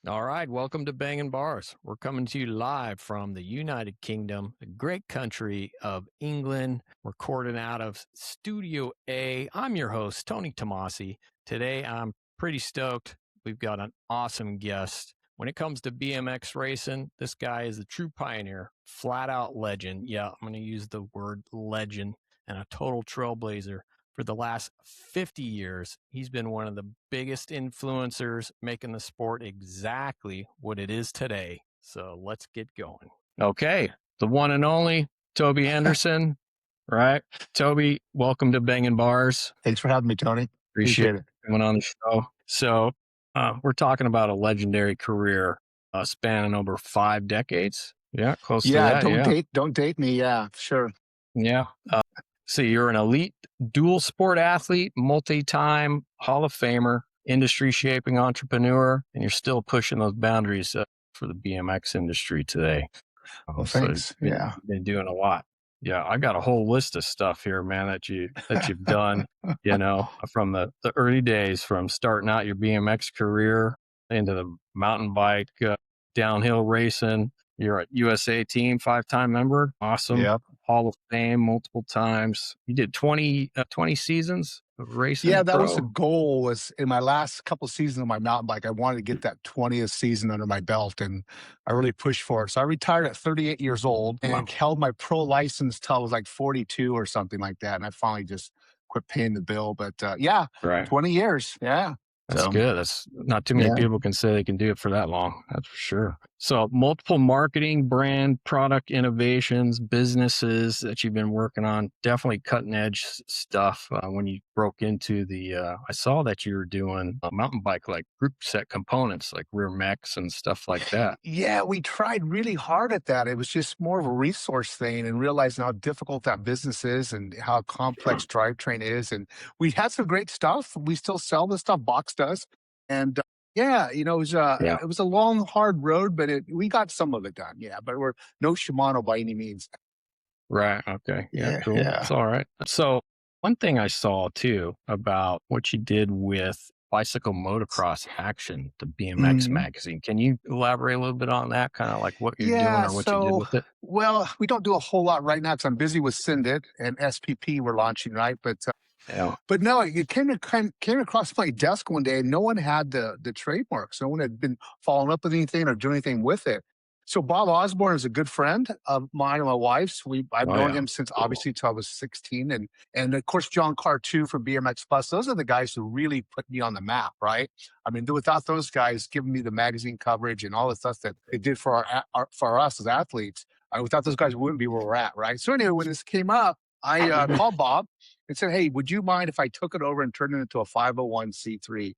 All right, welcome to Bangin' Bars. We're coming to you live from the United Kingdom, the great country of England, recording out of Studio A. I'm your host, Tony Tomasi. Today, I'm pretty stoked. We've got an awesome guest. When it comes to BMX racing, this guy is a true pioneer, flat out legend. Yeah, I'm going to use the word legend, and a total trailblazer. For the last 50 years, he's been one of the biggest influencers, making the sport exactly what it is today. So let's get going. Okay, the one and only Toby Henderson, right? Toby, welcome to Bangin' Bars. Thanks for having me, Tony. Appreciate it coming on the show. So we're talking about a legendary career spanning over 5 decades. Yeah, close to that. Don't date me. Yeah, sure. Yeah. So you're an elite dual sport athlete, multi-time Hall of Famer, industry shaping entrepreneur, and you're still pushing those boundaries for the BMX industry today. Well, thanks. You've been doing a lot. Yeah, I got a whole list of stuff here, man, that you've done, from the early days, from starting out your BMX career into the mountain bike, downhill racing. You're a USA team 5-time member. Awesome. Yep. Hall of Fame multiple times. You did 20 seasons of racing. Yeah, that was the goal. Was in my last couple of seasons of my mountain bike, I wanted to get that 20th season under my belt, and I really pushed for it. So I retired at 38 years old and held my pro license till I was like 42 or something like that. And I finally just quit paying the bill. But 20 years. Yeah. That's good. That's not too many people can say they can do it for that long. That's for sure. So multiple marketing, brand, product innovations, businesses that you've been working on, definitely cutting edge stuff. When you broke into I saw that you were doing a mountain bike, like group set components, like rear mechs and stuff like that. Yeah, we tried really hard at that. It was just more of a resource thing, and realizing how difficult that business is and how complex drivetrain is. And we had some great stuff. We still sell the stuff, Box does. And it was a long, hard road, but we got some of it done. Yeah, but we're no Shimano by any means. Right. Okay. Yeah, cool. That's all right. So one thing I saw too about what you did with Bicycle Motocross Action, the BMX magazine. Can you elaborate a little bit on that? Kind of like what you're doing or what you did with it? Well, we don't do a whole lot right now because I'm busy with SYNDYT and SPP we're launching, right? But no, it came across my desk one day and no one had the trademarks. No one had been following up with anything or doing anything with it. So Bob Osborne is a good friend of mine and my wife's. I've known him since obviously till I was 16. And of course, John Carr too from BMX Plus. Those are the guys who really put me on the map, right? I mean, without those guys giving me the magazine coverage and all the stuff that they did for us as athletes, without those guys, we wouldn't be where we're at, right? So anyway, when this came up, I called Bob and said, hey, would you mind if I took it over and turned it into a 501c3?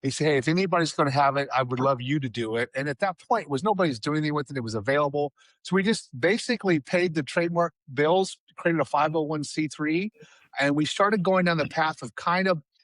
He said, hey, if anybody's going to have it, I would love you to do it. And at that point, nobody's doing anything with it. It was available. So we just basically paid the trademark bills, created a 501c3, and we started going down the path of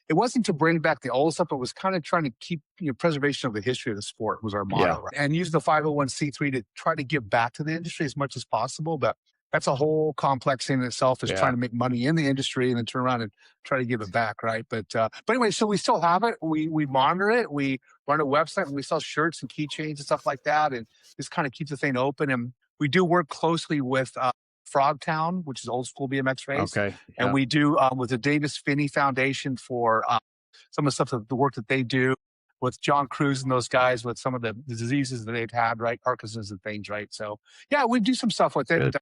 it wasn't to bring back the old stuff, but it was kind of trying to keep preservation of the history of the sport was our motto. Right? And use the 501c3 to try to give back to the industry as much as possible. But that's a whole complex thing in itself, is trying to make money in the industry and then turn around and try to give it back, right? But anyway, so we still have it. We monitor it. We run a website and we sell shirts and keychains and stuff like that. And this kind of keeps the thing open. And we do work closely with Frogtown, which is old school BMX race. Okay. Yeah. And we do with the Davis Finney Foundation for some of the stuff, the work that they do with John Cruz and those guys with some of the diseases that they've had, right? Parkinson's and things, right? So yeah, we do some stuff with it. Good.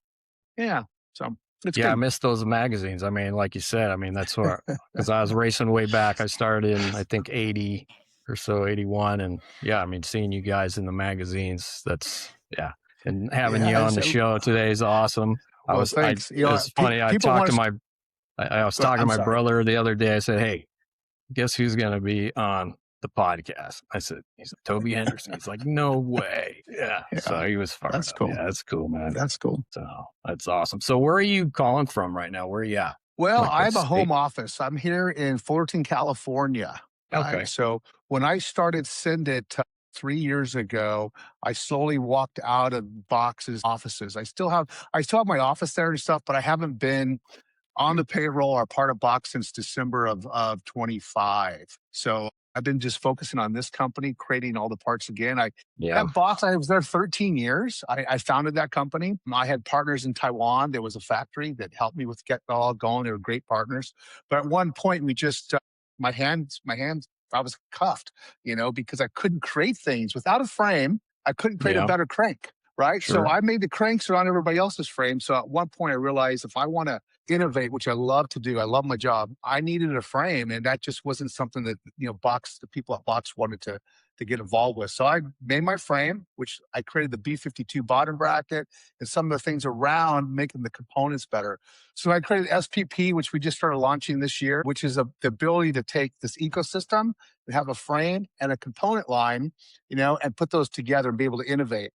Yeah. So it's I missed those magazines. I mean, like you said, that's where, because I was racing way back. I started in, I think, 80 or so, 81. And seeing you guys in the magazines, and having you on the show today is awesome. Well, thanks. It was funny. I was talking to my brother the other day. I said, hey, guess who's going to be on the podcast? I said, he's Toby Henderson. He's like, no way. Yeah. So he was fired That's up. cool. Yeah, that's cool, man. That's cool. So that's awesome. So where are you calling from right now? Where are you at? Well, I have a home office. I'm here in Fullerton, California. Okay. So when I started SYNDYT 3 years ago, I slowly walked out of Box's offices. I still have my office there and stuff, but I haven't been on the payroll or part of Box since December of 25. So I've been just focusing on this company, creating all the parts again. Yeah. That box, I was there 13 years. I founded that company. I had partners in Taiwan. There was a factory that helped me with get it all going. They were great partners. But at one point, we just, my hands, I was cuffed, because I couldn't create things without a frame. I couldn't create a Yeah. better crank. Right. So Sure. I made the cranks around everybody else's frame. So at one point I realized if I want to innovate, which I love to do, I love my job, I needed a frame. And that just wasn't something that, the people at Box wanted to get involved with. So I made my frame, which I created the B52 bottom bracket and some of the things around making the components better. So I created SPP, which we just started launching this year, which is the ability to take this ecosystem and have a frame and a component line, and put those together and be able to innovate.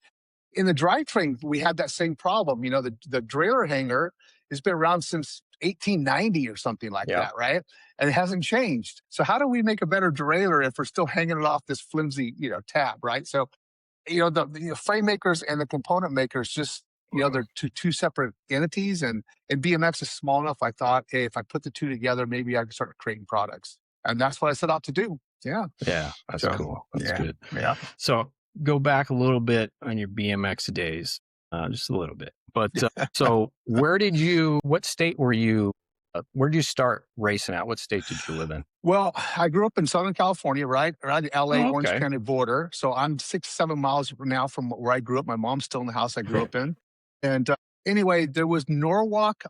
In the drivetrain, we had that same problem. The trailer hanger has been around since 1890 or something like Yeah. that, right? And it hasn't changed. So how do we make a better derailleur if we're still hanging it off this flimsy, tab, right? So, the frame makers and the component makers just, they're two separate entities, and BMX is small enough. I thought, hey, if I put the two together, maybe I can start creating products, and that's what I set out to do. Yeah, Yeah. That's cool. That's good. Yeah. So go back a little bit on your BMX days, just a little bit. But so what state were you, where'd you start racing at? What state did you live in? Well, I grew up in Southern California, right around the LA Oh, Orange okay. County border. So I'm 6-7 miles now from where I grew up. My mom's still in the house I grew up in. And anyway, there was Norwalk,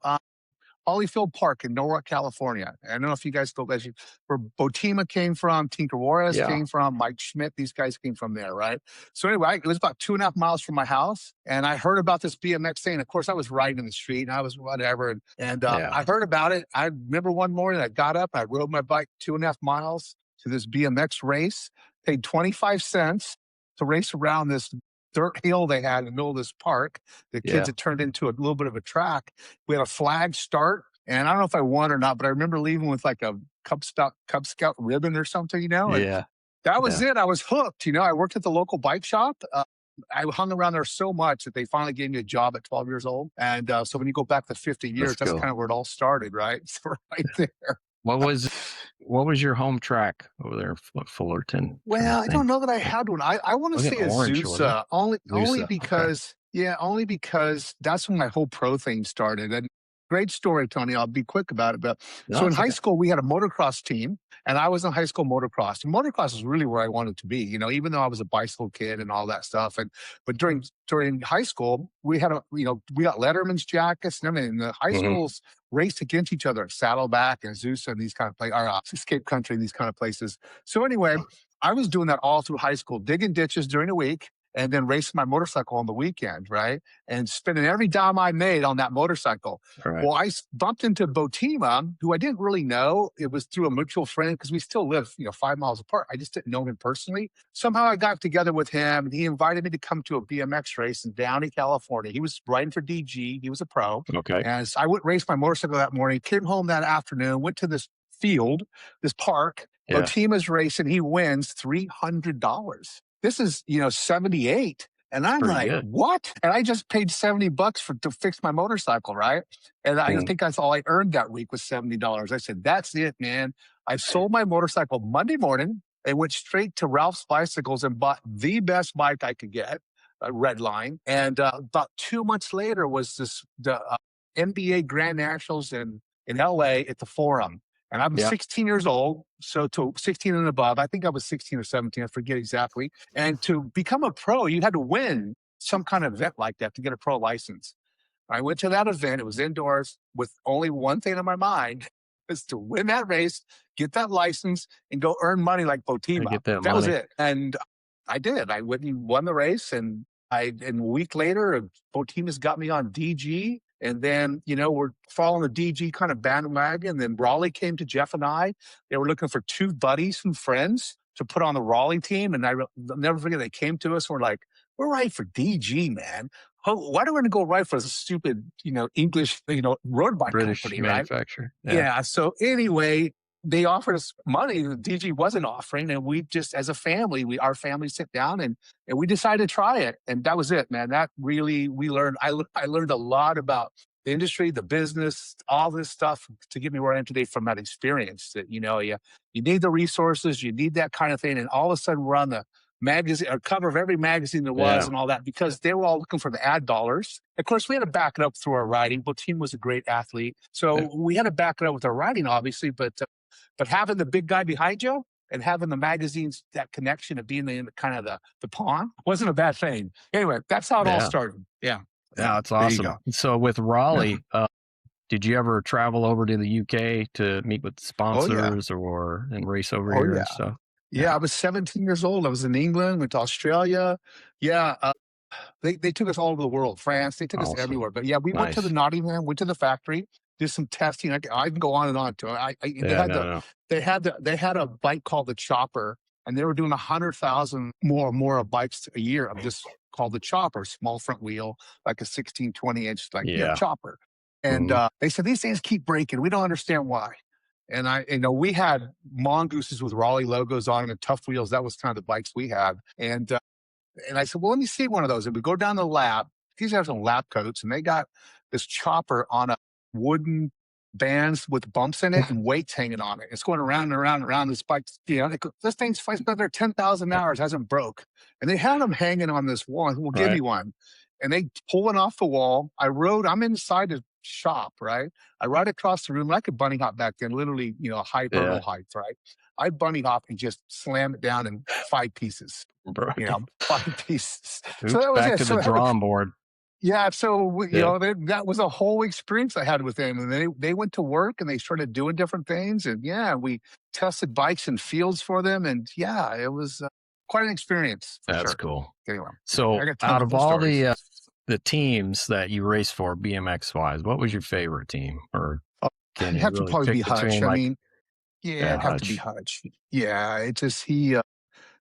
Holyfield Park in Norwalk, California. I don't know if you guys know where Botima came from, Tinker Juarez Yeah. came from, Mike Schmidt, these guys came from there, right? So anyway, it was about 2.5 miles from my house. And I heard about this BMX thing. Of course, I was riding in the street and I was whatever. And Yeah. I heard about it. I remember one morning I got up, I rode my bike 2.5 miles to this BMX race, paid 25 cents to race around this dirt hill they had in the middle of this park. The kids had turned into a little bit of a track. We had a flag start, and I don't know if I won or not, but I remember leaving with like a Cub Scout ribbon or something, and Yeah. that was it. I was hooked. I worked at the local bike shop. I hung around there so much that they finally gave me a job at 12 years old. And so when you go back to 50 years, that's cool. kind of where it all started, right? So right there. What was your home track over there, Fullerton? Well, I don't know that I had one. I want to Was it say a orange, wasn't Zusa, only Zusa, because only because that's when my whole pro thing started. And great story, Tony. I'll be quick about it. But so in high school, we had a motocross team, and I was in high school motocross. And motocross is really where I wanted to be. Even though I was a bicycle kid and all that stuff. But during high school, we had we got Letterman's jackets and everything. The high schools raced against each other, Saddleback and Zeus and these kind of places, or Escape Country, these kind of places. So anyway, I was doing that all through high school, digging ditches during the week and then racing my motorcycle on the weekend, right? And spending every dime I made on that motorcycle. Right. Well, I bumped into Botima, who I didn't really know. It was through a mutual friend because we still live, 5 miles apart. I just didn't know him personally. Somehow I got together with him and he invited me to come to a BMX race in Downey, California. He was riding for DG. He was a pro. Okay. And so I went race my motorcycle that morning, came home that afternoon, went to this field, this park. Yeah. Botima's racing. He wins $300. This is, 78. And I'm pretty like, good. what? And I just paid $70 to fix my motorcycle, right? And I think that's all I earned that week was $70. I said, that's it, man. I sold my motorcycle Monday morning and went straight to Ralph's Bicycles and bought the best bike I could get, a Redline. And about 2 months later was the NBA Grand Nationals in LA at the Forum. And I'm 16 years old, so to 16 and above, I think I was 16 or 17, I forget exactly. And to become a pro, you had to win some kind of event like that to get a pro license. I went to that event. It was indoors with only one thing in my mind is to win that race, get that license, and go earn money like Botima. That was it. And I did. I went and won the race, and a week later, Botima's got me on DG. And then, we're following the DG kind of bandwagon. Then Raleigh came to Jeff and I. They were looking for two buddies and friends to put on the Raleigh team. And I'll never forget, they came to us and we're like, we're right for DG, man. Why do we want to go right for a stupid, English, road bike British company, manufacturer? Right? Yeah. So anyway, they offered us money that DG wasn't offering. And we just, as a family, our family sat down and we decided to try it. And that was it, man. That really, I learned a lot about the industry, the business, all this stuff to get me where I am today from that experience. That you need the resources, you need that kind of thing, and all of a sudden we're on the magazine or cover of every magazine there was, Yeah. and all that because they were all looking for the ad dollars. Of course, we had to back it up through our writing. Team was a great athlete, so we had to back it up with our writing, obviously. But having the big guy behind you and having the magazines, that connection of being in the kind of the pawn wasn't a bad thing. Anyway, that's how it all started. Yeah. Yeah, it's awesome. So with Raleigh, did you ever travel over to the UK to meet with sponsors and race over here and stuff? Yeah, I was 17 years old. I was in England, went to Australia. Yeah, they took us all over the world. France, they took us everywhere. But yeah, we went to the Nottingham, went to the factory, did some testing. I can go on and on. They had a bike called the Chopper, and they were doing 100,000 more of bikes a year of just called the Chopper, small front wheel, like a 16, 20-inch Chopper. And they said, these things keep breaking. We don't understand why. And we had mongooses with Raleigh logos on them and tough wheels. That was kind of the bikes we had. And I said, well, let me see one of those. And we go down to the lab. These have some lab coats, and they got this Chopper on a wooden bands with bumps in it and weights hanging on it. It's going around and around and around. This bike, this thing's been there 10,000 hours, hasn't broke. And they had them hanging on this wall. Well, give me one. And they pull it off the wall. I'm inside the shop, right? I ride across the room. And I could bunny hop back then, literally, high vertical height, right? I bunny hop and just slam it down in 5 pieces. 5 pieces. Oops, so that was back to the drawing board. Yeah, so that was a whole experience I had with them, and they went to work and they started doing different things, and we tested bikes in fields for them, and it was quite an experience. That's cool. Anyway, so out of all the teams that you raced for, BMX wise, what was your favorite team? Or can you have to probably be Hutch. I mean, it'd have to be Hutch. Yeah, it just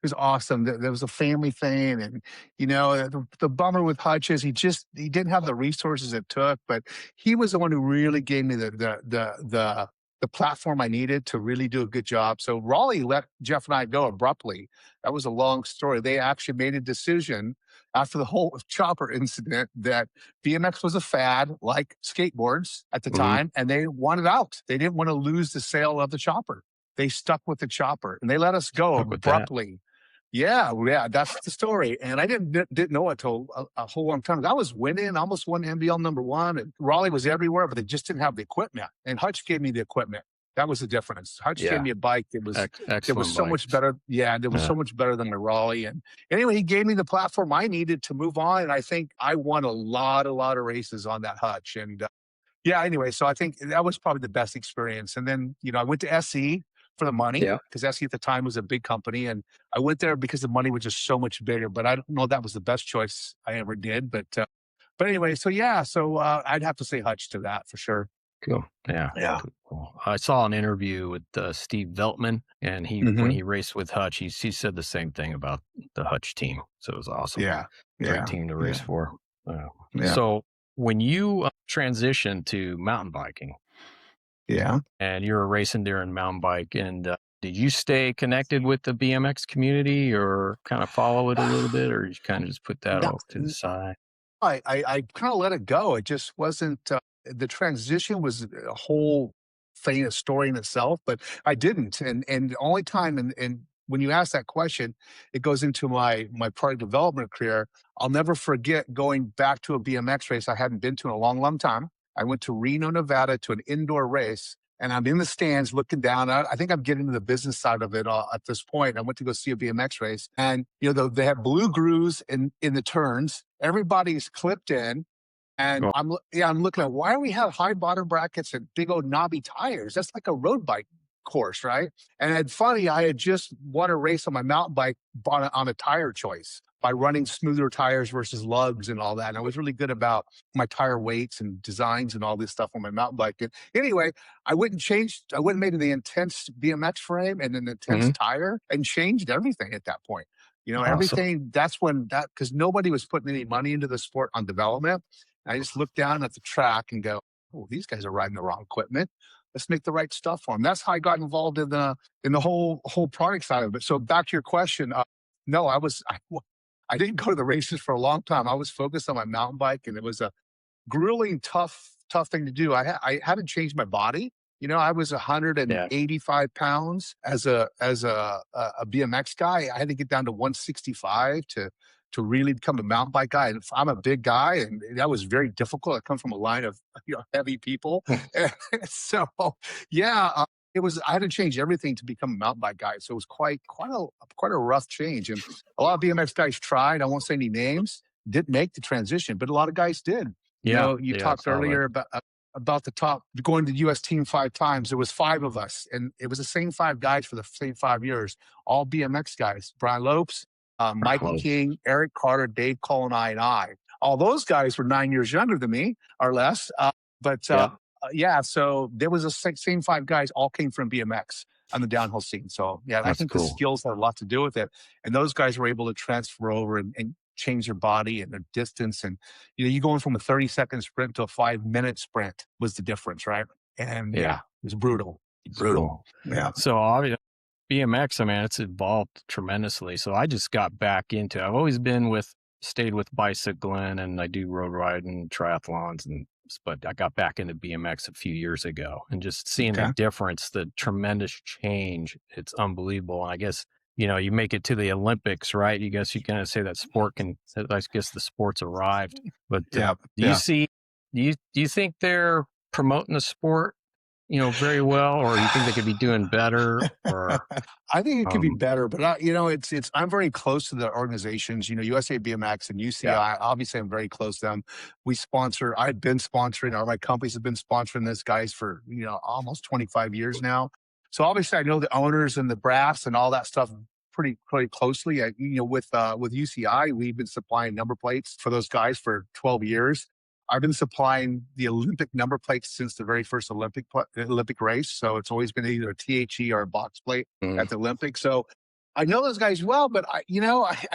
it was awesome. There was a family thing, and the bummer with Hutch is he didn't have the resources it took, but he was the one who really gave me the platform I needed to really do a good job. So Raleigh let Jeff and I go abruptly. That was a long story. They actually made a decision after the whole Chopper incident that BMX was a fad like skateboards at the time, and they wanted out. They didn't want to lose the sale of the Chopper. They stuck with the Chopper, and they let us go abruptly. Yeah, that's the story. And I didn't know it till a whole long time. I was winning, almost won NBL #1, and Raleigh was everywhere, but they just didn't have the equipment. And Hutch gave me the equipment. That was the difference. Hutch gave me a bike that was so much better. Yeah, it was so much better than the Raleigh. And anyway, he gave me the platform I needed to move on. And I think I won a lot of races on that Hutch. And anyway, so I think that was probably the best experience. And then, I went to SE for the money, because SE at the time was a big company, and I went there because the money was just so much bigger. But I don't know if that was the best choice I ever did. But anyway, so I'd have to say Hutch to that for sure. Cool. Yeah. Cool. I saw an interview with Steve Veltman, and when he raced with Hutch, he said the same thing about the Hutch team. So it was awesome. Great team to race for. So when you transitioned to mountain biking, and you were racing during mountain bike, and did you stay connected with the BMX community or kind of follow it a little bit, or you kind of just put that off to the side? I kind of let it go. It just wasn't, the transition was a whole thing, a story in itself, but I didn't. And the only time, and when you ask that question, it goes into my product development career. I'll never forget going back to a BMX race I hadn't been to in a long time. I went to Reno, Nevada to an indoor race, and I'm in the stands looking down. I think I'm getting to the business side of it at this point. I went to go see a BMX race, and they have blue grooves in the turns. Everybody's clipped in, and I'm looking at, why do we have high bottom brackets and big old knobby tires? That's like a road bike course, right? And it's funny, I had just won a race on my mountain bike on a tire choice by running smoother tires versus lugs and all that. And I was really good about my tire weights and designs and all this stuff on my mountain bike. And anyway, I went and made the intense BMX frame and an intense tire and changed everything at that point. Everything, because nobody was putting any money into the sport on development. And I just looked down at the track and go, oh, these guys are riding the wrong equipment. Let's make the right stuff for them. That's how I got involved in the whole product side of it. So back to your question, no, I didn't go to the races for a long time. I was focused on my mountain bike, and it was a grueling, tough tough thing to do. I haven't changed my body. I was Yeah. 185 pounds as a BMX guy. I had to get down to 165 to really become a mountain bike guy. And I'm a big guy, and that was very difficult. I come from a line of heavy people, and so yeah, it was. I had to change everything to become a mountain bike guy. So it was quite a rough change. And a lot of BMX guys tried. I won't say any names. Didn't make the transition, but a lot of guys did. Yeah. You Yeah. I talked saw that. earlier about the top going to US team 5 times. There was 5 of us, and it was the same 5 guys for the same 5 years, all BMX guys. Brian Lopes, Mikey Close. King, Eric Carter, Dave Cullen, and I. All those guys were 9 years younger than me or less. But Yeah. yeah, so there was the same 5 guys all came from BMX on the downhill scene. So yeah, I That's think the cool. skills had a lot to do with it. And those guys were able to transfer over and change their body and their distance. And you going from a 30-second sprint to a 5-minute sprint was the difference, right? And yeah, Yeah. it was brutal. It's Brutal. cool. Yeah. So obviously, BMX, I mean, it's evolved tremendously. So I just got back into it. I've always stayed with bicycling, and I do road riding, triathlons, but I got back into BMX a few years ago, and just seeing the Okay. difference, the tremendous change, it's unbelievable. And I guess, you make it to the Olympics, right? You guess you kind of say that I guess the sport's arrived. But Yeah. do you see, do you think they're promoting the sport, very well, or you think they could be doing better? Or I think it could be better, but it's. I'm very close to the organizations. USA BMX and UCI. Obviously, I'm very close to them. We sponsor. I've been sponsoring, or my companies have been sponsoring this guys for almost 25 years now. So obviously, I know the owners and the brass and all that stuff pretty closely. With UCI, we've been supplying number plates for those guys for 12 years. I've been supplying the Olympic number plates since the very first Olympic race. So it's always been either a THE or a box plate at the Olympics. So I know those guys well, but I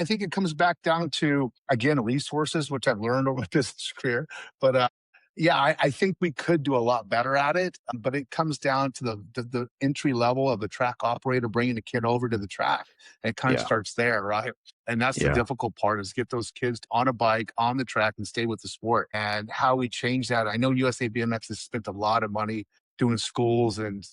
think it comes back down to, again, resources, which I've learned over my business career. But yeah, I think we could do a lot better at it, but it comes down to the entry level of the track operator bringing the kid over to the track. And it kind of starts there, right? And that's the difficult part, is get those kids on a bike, on the track, and stay with the sport. And how we change that. I know USA BMX has spent a lot of money doing schools and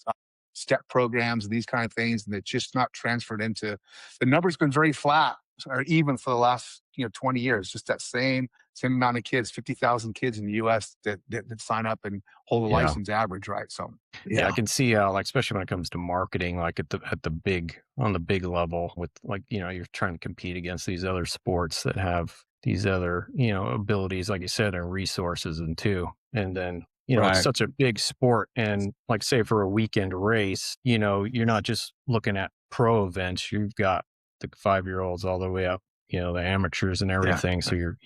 step programs and these kind of things, and it's just not transferred into. The number's been very flat, or even for the last 20 years, just that same amount of kids, 50,000 kids in the US that sign up and hold a license average, right? So yeah, I can see like, especially when it comes to marketing, like on the big level, with like, you're trying to compete against these other sports that have these other, abilities, like you said, and resources, and then it's such a big sport. And like, say for a weekend race, you're not just looking at pro events, you've got the 5-year-olds all the way up, the amateurs and everything. So you're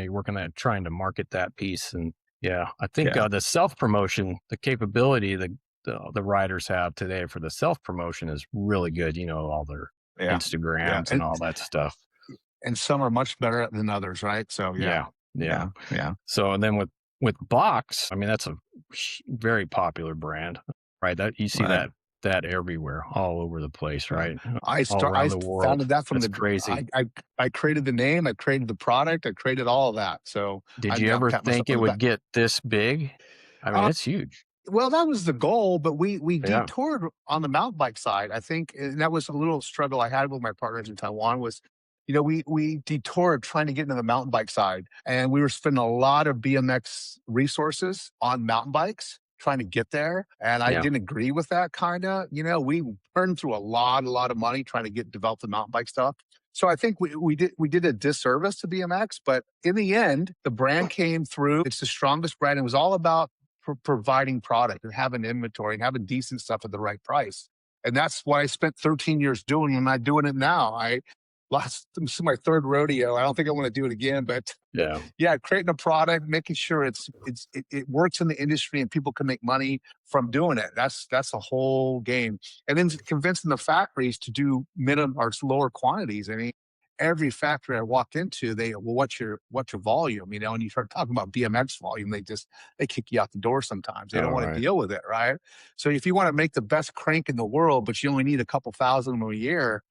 working at trying to market that piece. And I think the self-promotion, the capability the riders have today for the self-promotion is really good. All their Instagrams and all that stuff. And some are much better than others, right? So Yeah. So, and then with Box, I mean, that's a very popular brand, right? That you see that everywhere, all over the place, right? I around the world. founded that from That's crazy. I created the name, I created the product, I created all of that. So did you ever think it would get this big? I mean, it's huge. Well, that was the goal, but we detoured on the mountain bike side. I think, and that was a little struggle I had with my partners in Taiwan, was we detoured trying to get into the mountain bike side, and we were spending a lot of BMX resources on mountain bikes trying to get there. And I didn't agree with that kind of, we burned through a lot of money trying to develop the mountain bike stuff. So I think we did a disservice to BMX, but in the end, the brand came through. It's the strongest brand. It was all about providing product and having inventory and having decent stuff at the right price. And that's what I spent 13 years doing, and I'm not doing it now. This is my third rodeo. I don't think I want to do it again, but creating a product, making sure it works in the industry and people can make money from doing it. That's a whole game. And then convincing the factories to do minimum or lower quantities. I mean, every factory I walked into, what's your volume? And you start talking about BMX volume, they kick you out the door sometimes. They don't want to deal with it, right? So if you want to make the best crank in the world, but you only need a couple thousand of them a year,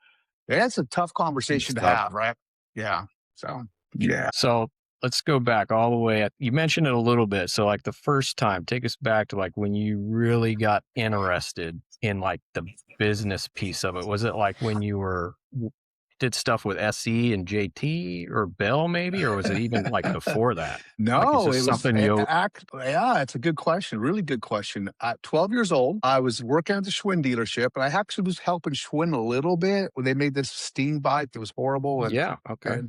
that's a tough conversation to have, right? Yeah. So, yeah. So let's go back all the way. You mentioned it a little bit. So like the first time, take us back to like when you really got interested in like the business piece of it. Was it like when you did stuff with SE and JT or Bell maybe, or was it even like before that? Like, is No, this it was something you? yeah, it's a good question. Really good question. At 12 years old, I was working at the Schwinn dealership, and I actually was helping Schwinn a little bit when they made this steam bike that was horrible. Yeah. Okay.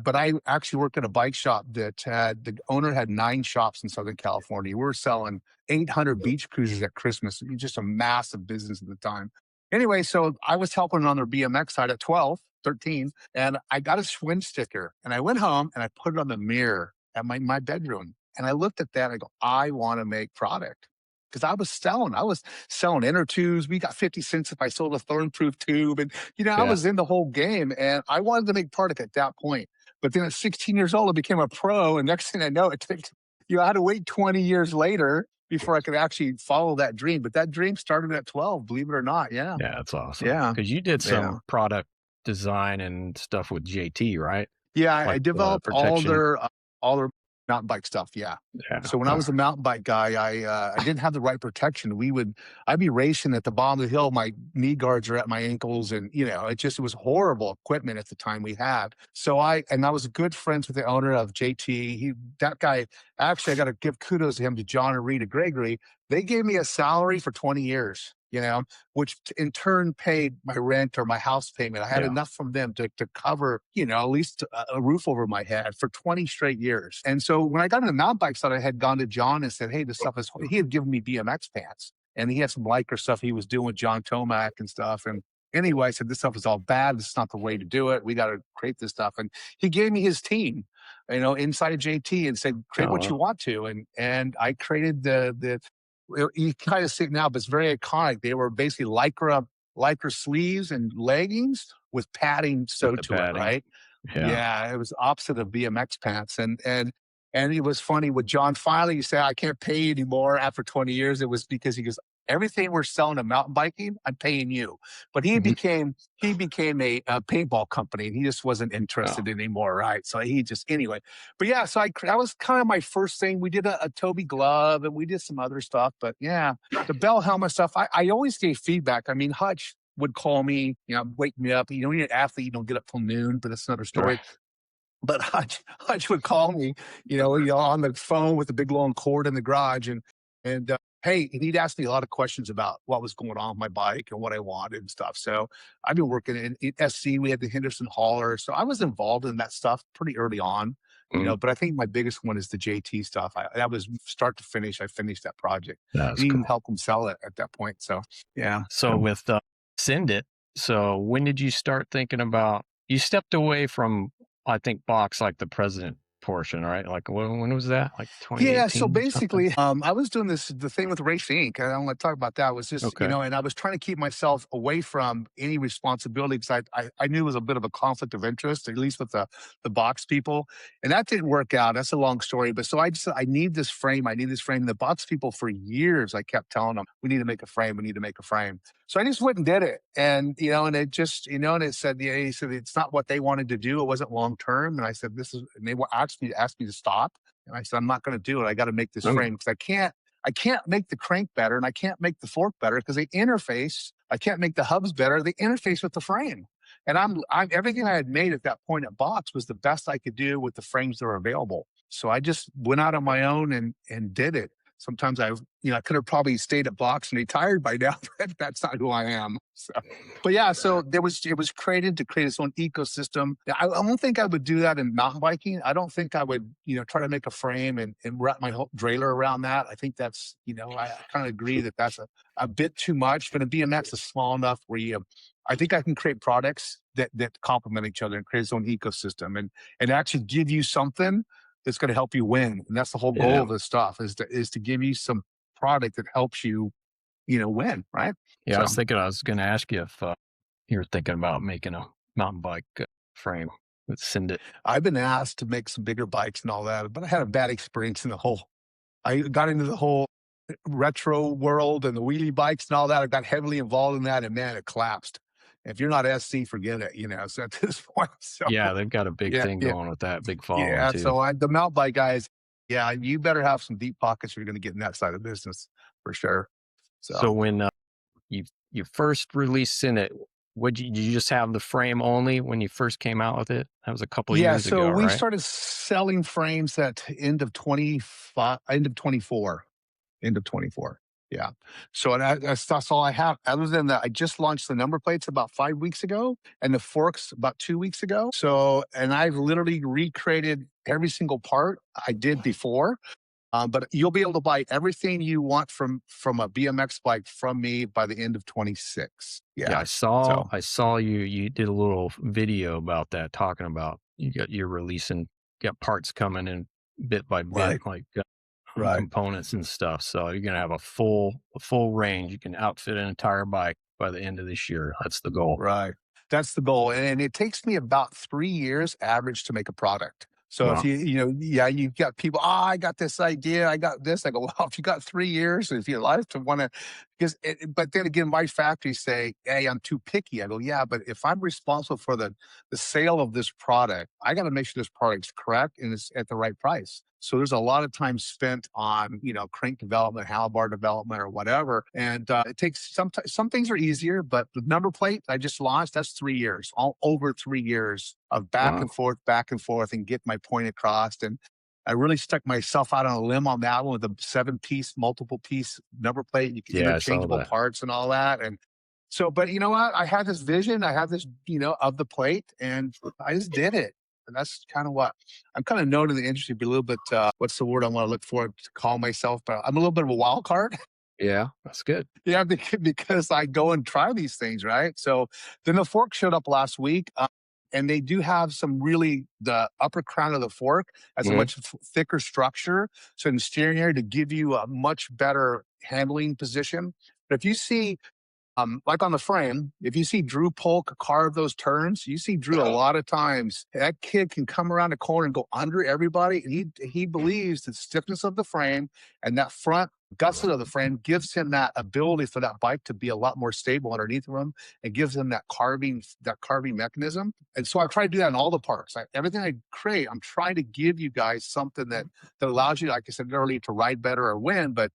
But I actually worked at a bike shop that had the owner had 9 shops in Southern California. We were selling 800 beach cruisers at Christmas. It was just a massive business at the time. Anyway, so I was helping on their BMX side at 12, 13, and I got a Schwinn sticker. And I went home and I put it on the mirror at my bedroom. And I looked at that and I go, I want to make product. Because I was selling inner tubes. We got 50 cents if I sold a thorn-proof tube. And, I Yeah. was in the whole game and I wanted to make product at that point. But then at 16 years old, I became a pro. And next thing I know, it took, I had to wait 20 years later before I could actually follow that dream. But that dream started at 12, believe it or not. Yeah. Yeah, that's awesome. Yeah. Because you did Yeah. some product design and stuff with JT, right? Yeah. I Like developed all protection. their mountain bike stuff. Yeah. Yeah. So when I was a mountain bike guy, I didn't have the right protection. I'd be racing at the bottom of the hill. My knee guards are at my ankles, and it was horrible equipment at the time we had. So I was good friends with the owner of JT. That guy, actually, I got to give kudos to him, to John and Rita Gregory. They gave me a salary for 20 years. Which in turn paid my rent or my house payment. I had enough from them to cover, at least a roof over my head for 20 straight years. And so when I got into mountain bikes, I had gone to John and said, hey, this stuff is, he had given me BMX pants and he had some Lycra stuff he was doing with John Tomac and stuff. And anyway, I said, this stuff is all bad. This is not the way to do it. We got to create this stuff. And he gave me his team, inside of JT and said, create what you want to. And I created you kind of see it now, but it's very iconic. They were basically Lycra sleeves and leggings with padding sewed to it, right? Yeah, it was opposite of BMX pants. And it was funny with John. Finally, he said, I can't pay you anymore after 20 years. It was because he goes, everything we're selling in mountain biking, I'm paying you. But he became a paintball company, and he just wasn't interested anymore, right? So anyway. But yeah, so that was kind of my first thing. We did a Toby glove, and we did some other stuff. But yeah, the Bell helmet stuff, I always gave feedback. I mean, Hutch would call me, wake me up. You're an athlete, you don't get up till noon, but that's another story. Right. But Hutch would call me, on the phone with the big long cord in the garage, and hey, and he'd ask me a lot of questions about what was going on with my bike and what I wanted and stuff. So I've been working in SC. We had the Henderson hauler, so I was involved in that stuff pretty early on. But I think my biggest one is the JT stuff. That was start to finish. I finished that project. That's even cool. helped them sell it at that point. So yeah. So with SYNDYT, so when did you start thinking about? You stepped away from, I think, box like the president portion, right? Like when was that? Like 2018? Yeah, so basically, I was doing the thing with Race Inc. I don't want to talk about that. It was just, and I was trying to keep myself away from any responsibility because I knew it was a bit of a conflict of interest, at least with the box people. And that didn't work out. That's a long story. But so I need this frame. I need this frame. And the box people for years, I kept telling them, we need to make a frame. We need to make a frame. So I just went and did it. And, and it just, and it said, he said, it's not what they wanted to do. It wasn't long term. And I said, and they asked me to stop. And I said, I'm not going to do it. I got to make this frame because I can't make the crank better and I can't make the fork better because they interface. I can't make the hubs better. They interface with the frame. And I'm everything I had made at that point at Box was the best I could do with the frames that were available. So I just went out on my own and did it. Sometimes I could have probably stayed at Box and retired by now, but that's not who I am. So, but yeah, so it was created to create its own ecosystem. I don't think I would do that in mountain biking. I don't think I would, try to make a frame and wrap my whole trailer around that. I think that's, I kind of agree that that's a bit too much, but a BMX is small enough where I think I can create products that complement each other and create its own ecosystem and actually give you something that's going to help you win. And that's the whole goal of this stuff is to give you some product that helps you, win. Right. Yeah. So, I was going to ask you if you were thinking about making a mountain bike frame with SYNDYT. I've been asked to make some bigger bikes and all that, but I had a bad experience I got into the whole retro world and the wheelie bikes and all that. I got heavily involved in that and man, it collapsed. If you're not SC, forget it, so at this point. So Yeah, they've got a big yeah, thing yeah, going with that, big following yeah. too. So the mountain bike guys, yeah, you better have some deep pockets if you're going to get in that side of the business for sure. So So when you first released SYNDYT, did you just have the frame only when you first came out with it? That was a couple of yeah, years so ago, we right? started selling frames at end of 25, end of 24. End of 24. Yeah. So that's all I have. Other than that, I just launched the number plates about 5 weeks ago and the forks about 2 weeks ago. So, and I've literally recreated every single part I did before. But you'll be able to buy everything you want from a BMX bike from me by the end of 26. Yeah, Yeah. So I saw you did a little video about that, talking about you're releasing, got parts coming in bit by bit, right, like right. components and stuff. So you're gonna have a full range. You can outfit an entire bike by the end of this year. That's the goal. Right. That's the goal. And it takes me about 3 years average to make a product. So if Wow. yeah, you've got people, I got this idea, I got this. I go, well, if you got 3 years, if your life to want to, but then again, my factories say, hey, I'm too picky. I go, yeah, but if I'm responsible for the sale of this product, I got to make sure this product's correct and it's at the right price. So there's a lot of time spent on, crank development, handlebar development, or whatever. And it takes some things are easier, but the number plate I just launched, that's 3 years, all over 3 years of Wow. back and forth, and get my point across. And I really stuck myself out on a limb on that one with a 7-piece, multiple piece number plate, you can Yeah, I saw interchangeable that. parts and all that. And so, but you know what? I had this vision, I had this, of the plate, and I just did it. And that's kind of what I'm kind of known in the industry, be a little bit, what's the word I want to look for to call myself? But I'm a little bit of a wild card. Yeah, that's good. Yeah, because I go and try these things, right? So then the fork showed up last week, and they do have the upper crown of the fork has a Mhm. much thicker structure. So in the steering area to give you a much better handling position. But if you see like on the frame, if you see Drew Polk carve those turns, you see Drew a lot of times. That kid can come around the corner and go under everybody. And he believes the stiffness of the frame and that front gusset of the frame gives him that ability for that bike to be a lot more stable underneath him. It gives him that carving mechanism. And so I try to do that in all the parts. Everything I create, I'm trying to give you guys something that allows you, like I said earlier, to ride better or win. But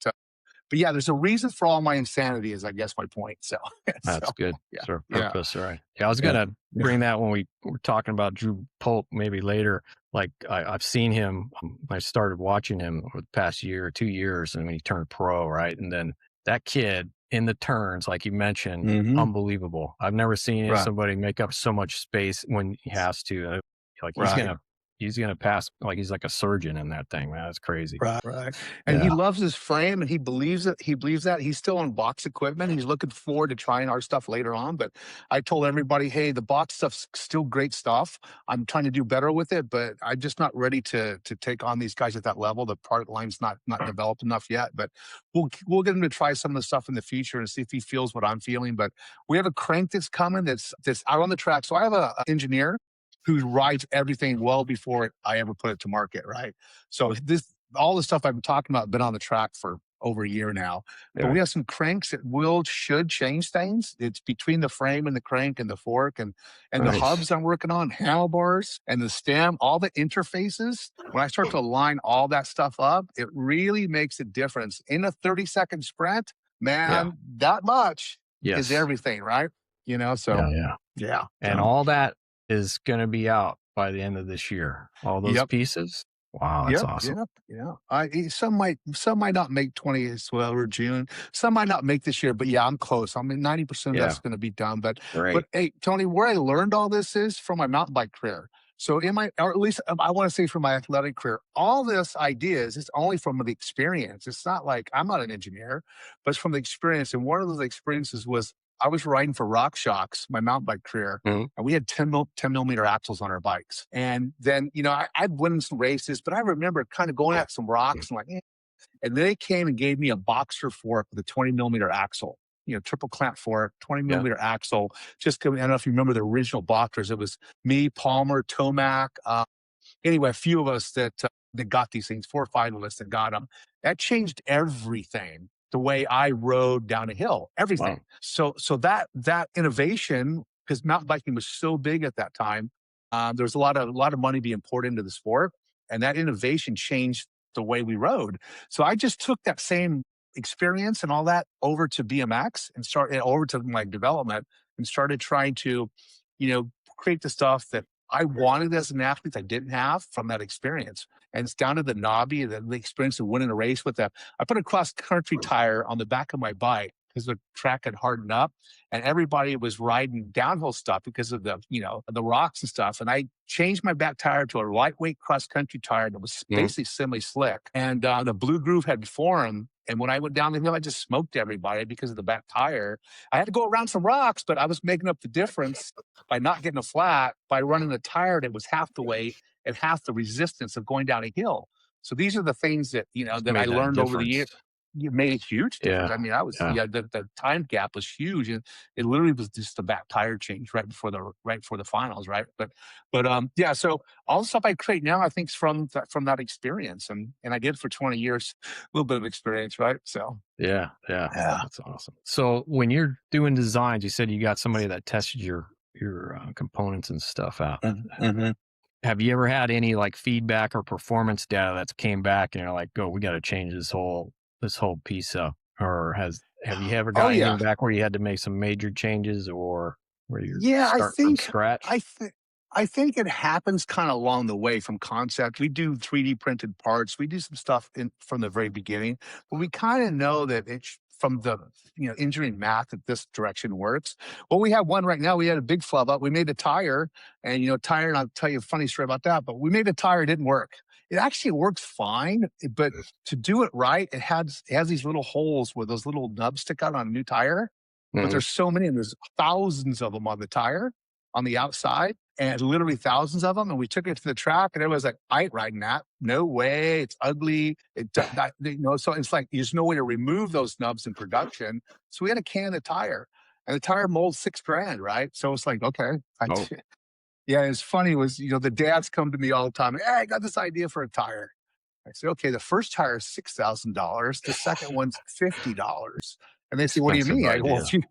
yeah, there's a reason for all my insanity is I guess my point. So, That's so good. yeah, Sort of yeah, purpose, right? Yeah, I was yeah, gonna yeah. bring that when we were talking about Drew Polk maybe later. Like I've seen him. I started watching him over the past year or 2 years, and when he turned pro, right? And then that kid in the turns, like you mentioned, Hmm. unbelievable. I've never seen Right, somebody make up so much space when he has to. Like right. he's gonna pass. Like he's like a surgeon in that thing, man. That's crazy. Right, right. And he Yeah, loves his frame and he believes it. He believes that. He's still on box equipment. He's looking forward to trying our stuff later on. But I told everybody, hey, the box stuff's still great stuff. I'm trying to do better with it, but I'm just not ready to take on these guys at that level. The product line's not developed enough yet. But we'll get him to try some of the stuff in the future and see if he feels what I'm feeling. But we have a crank that's coming that's out on the track. So I have a engineer who writes everything well before I ever put it to market, right? So all the stuff I've been talking about been on the track for over a year now. But yeah, we have some cranks that should change things. It's between the frame and the crank and the fork and the nice. hubs I'm working on, handlebars and the stem, all the interfaces. When I start to align all that stuff up, it really makes a difference. In a 30-second sprint, Yeah, man, that much is yes, everything, right? So yeah, yeah. yeah. And So all that is gonna be out by the end of this year. All those yep. pieces? Wow, that's Yep, awesome. yep, yeah. Some might not make 20 as well or June. Some might not make this year, but yeah, I'm close. I mean, 90% of Yeah, that's going to be done. But great. hey, Tony, where I learned all this is from my mountain bike career. So or at least I want to say from my athletic career, all this ideas is only from the experience. It's not like I'm not an engineer, but it's from the experience. And one of those experiences was I was riding for Rock Shocks, my mountain bike career, Mhm. and we had 10 millimeter axles on our bikes. And then, I'd win some races, but I remember kind of going at some rocks and like, eh. And they came and gave me a boxer fork with a 20 millimeter axle, triple clamp fork, 20 Yeah, millimeter axle. I don't know if you remember the original boxers. It was me, Palmer, Tomac. Anyway, a few of us that got these things, 4 or 5 of us that got them. That changed everything. The way I rode down a hill, wow. everything. So that innovation because mountain biking was so big at that time. There was a lot of money being poured into the sport, and that innovation changed the way we rode. So I just took that same experience and all that over to BMX and started over to my development and started trying to, create the stuff that I wanted as an athlete I didn't have from that experience. And it's down to the knobby, the experience of winning a race with that. I put a cross country tire on the back of my bike because the track had hardened up and everybody was riding downhill stuff because of the rocks and stuff. And I changed my back tire to a lightweight cross country tire that was basically semi slick. And the blue groove had formed. And when I went down the hill, I just smoked everybody because of the back tire. I had to go around some rocks, but I was making up the difference by not getting a flat by running a tire that was half the weight and half the resistance of going down a hill. So these are the things that that I Made that learned over the year. difference. You made a huge difference. Yeah. I mean, Yeah. the time gap was huge, and it literally was just a back tire change right before the finals, right? But yeah. So all the stuff I create now, I think, is from that experience, and I did for 20 years, a little bit of experience, right? So Yeah. Yeah. yeah. That's awesome. So when you're doing designs, you said you got somebody that tested your components and stuff out. Mhm. Have you ever had any like feedback or performance data that's came back and you're like, "Oh, we got to change this whole piece up," or have you ever Oh got yeah. anything back where you had to make some major changes or where you're Yeah, I starting from think scratch? I think I think it happens kind of along the way from concept. We do 3D printed parts. We do some stuff from the very beginning, but we kind of know that it's from the engineering math that this direction works. Well, we have one right now. We had a big flub up. We made a tire, and tire. And I'll tell you a funny story about that. But we made a tire, it didn't work. It actually works fine, but to do it right, it has these little holes where those little nubs stick out on a new tire, but Mhm. there's so many, and there's thousands of them on the tire on the outside, and literally thousands of them. And we took it to the track, and everybody's like, "I ain't riding that. No way. It's ugly." So it's like there's no way to remove those nubs in production. So we had to can the tire, and the tire mold's $6,000, right? So it's like, okay, Oh, yeah. It's funny was the dads come to me all the time. Hey, I got this idea for a tire. I said, okay, the first tire is $6,000. The second one's $50. And they say, what do you expensive mean? I go, well, idea.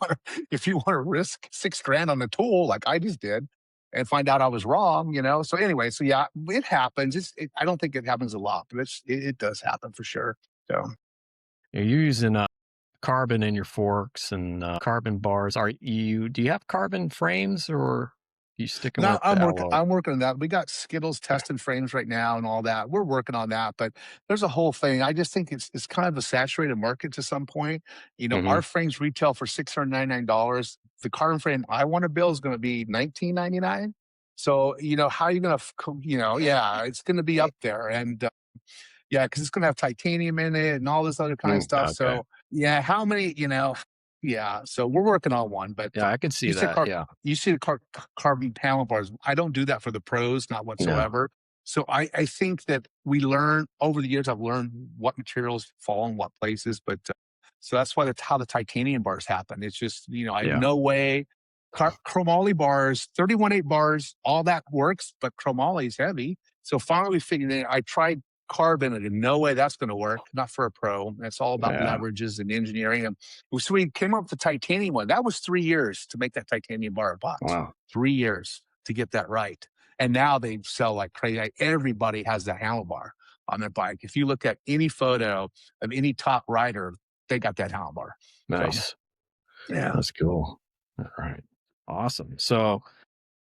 if you want to risk $6,000 on the tool, like I just did, and find out I was wrong. So anyway, so yeah, it happens. I don't think it happens a lot, but it does happen for sure. So You're using carbon in your forks and carbon bars. Do you have carbon frames or you sticking no, with I'm the working. alloy? I'm working on that. We got Skittles testing frames right now and all that. We're working on that, but there's a whole thing. I just think it's kind of a saturated market to some point. Hmm. Our frames retail for $699. The carbon frame I want to build is going to be $1999. So how are you going to, yeah, it's going to be up there, and yeah, because it's going to have titanium in it and all this other kind of stuff. Okay. So yeah, how many, yeah. So we're working on one, but Yeah, I can you see said that. Yeah. you see the carbon panel bars. I don't do that for the pros, not No. whatsoever. So I think that we learn over the years. I've learned what materials fall in what places, but so that's why that's how the titanium bars happen. It's just I Yeah. no way. Chromoly bars, 31.8 bars, all that works, but chromoly is heavy. So finally we figured it. I tried carbon and no way that's going to work. Not for a pro. It's all about Yeah. leverages and engineering. And so we came up with the titanium one. That was 3 years to make that titanium bar box. Wow. 3 years to get that right. And now they sell like crazy. Like, everybody has the handlebar on their bike. If you look at any photo of any top rider, they got that handlebar. So Nice. yeah. That's cool. All right. Awesome. So,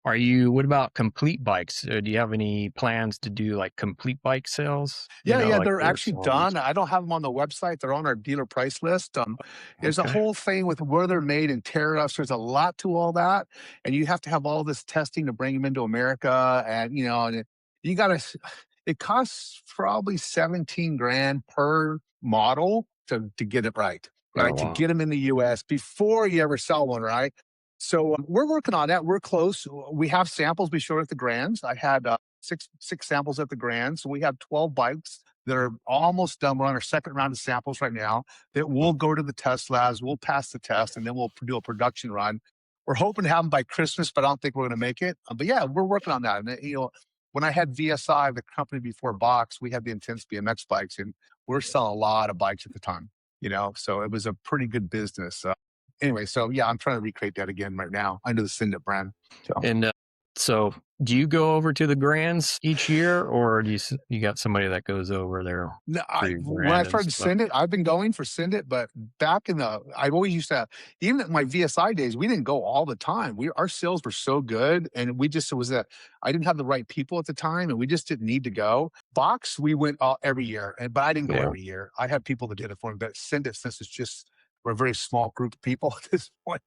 what about complete bikes? Do you have any plans to do like complete bike sales? Yeah, Like they're there's actually all these. done. I don't have them on the website. They're on our dealer price list. There's a Okay. whole thing with where they're made and tariffs. There's a lot to all that, and you have to have all this testing to bring them into America. And you got to. It costs probably 17 grand per model to get it right. Oh, Right, to wow. get them in the U.S. before you ever sell one. Right. So we're working on that. We're close. We have samples we showed at the Grands. I had six samples at the Grand. So we have 12 bikes that are almost done. We're on our second round of samples right now that will go to the test labs. We'll pass the test, and then we'll do a production run. We're hoping to have them by Christmas, but I don't think we're going to make it. But yeah, we're working on that. And when I had VSI, the company before Box, we had the Intense BMX bikes, and we're selling a lot of bikes at the time. So it was a pretty good business. anyway, so yeah, I'm trying to recreate that again right now under the SYNDYT brand. So. And so, do you go over to the Grands each year, or do you got somebody that goes over there No, for your when I Grand and started stuff? SYNDYT, I've been going for SYNDYT, but back in I always used to, even at my VSI days, we didn't go all the time. Our sales were so good, and we just, it was I didn't have the right people at the time, and we just didn't need to go. Box, we went every year, but I didn't go Yeah, every year. I had people that did it for me, but SYNDYT, since it's just, we're a very small group of people at this point.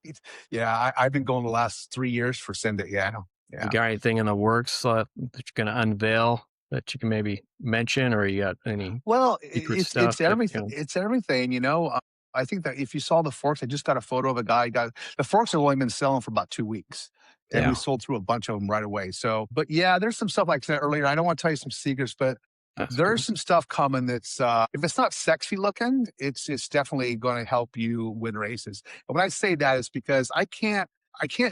Yeah, I've been going the last 3 years for SYNDYT. Yeah, you yeah. got anything in the works that you're going to unveil that you can maybe mention, or you got any Well, secret it's stuff that everything. It's everything, you know. I think that if you saw the forks, I just got a photo of a guy. Got the forks have only been selling for about 2 weeks, and we Yeah, sold through a bunch of them right away. So, but yeah, there's some stuff like I said earlier. I don't want to tell you some secrets, but that's there's cool. some stuff coming that's if it's not sexy looking, it's definitely going to help you win races. And when I say that, it's because I can't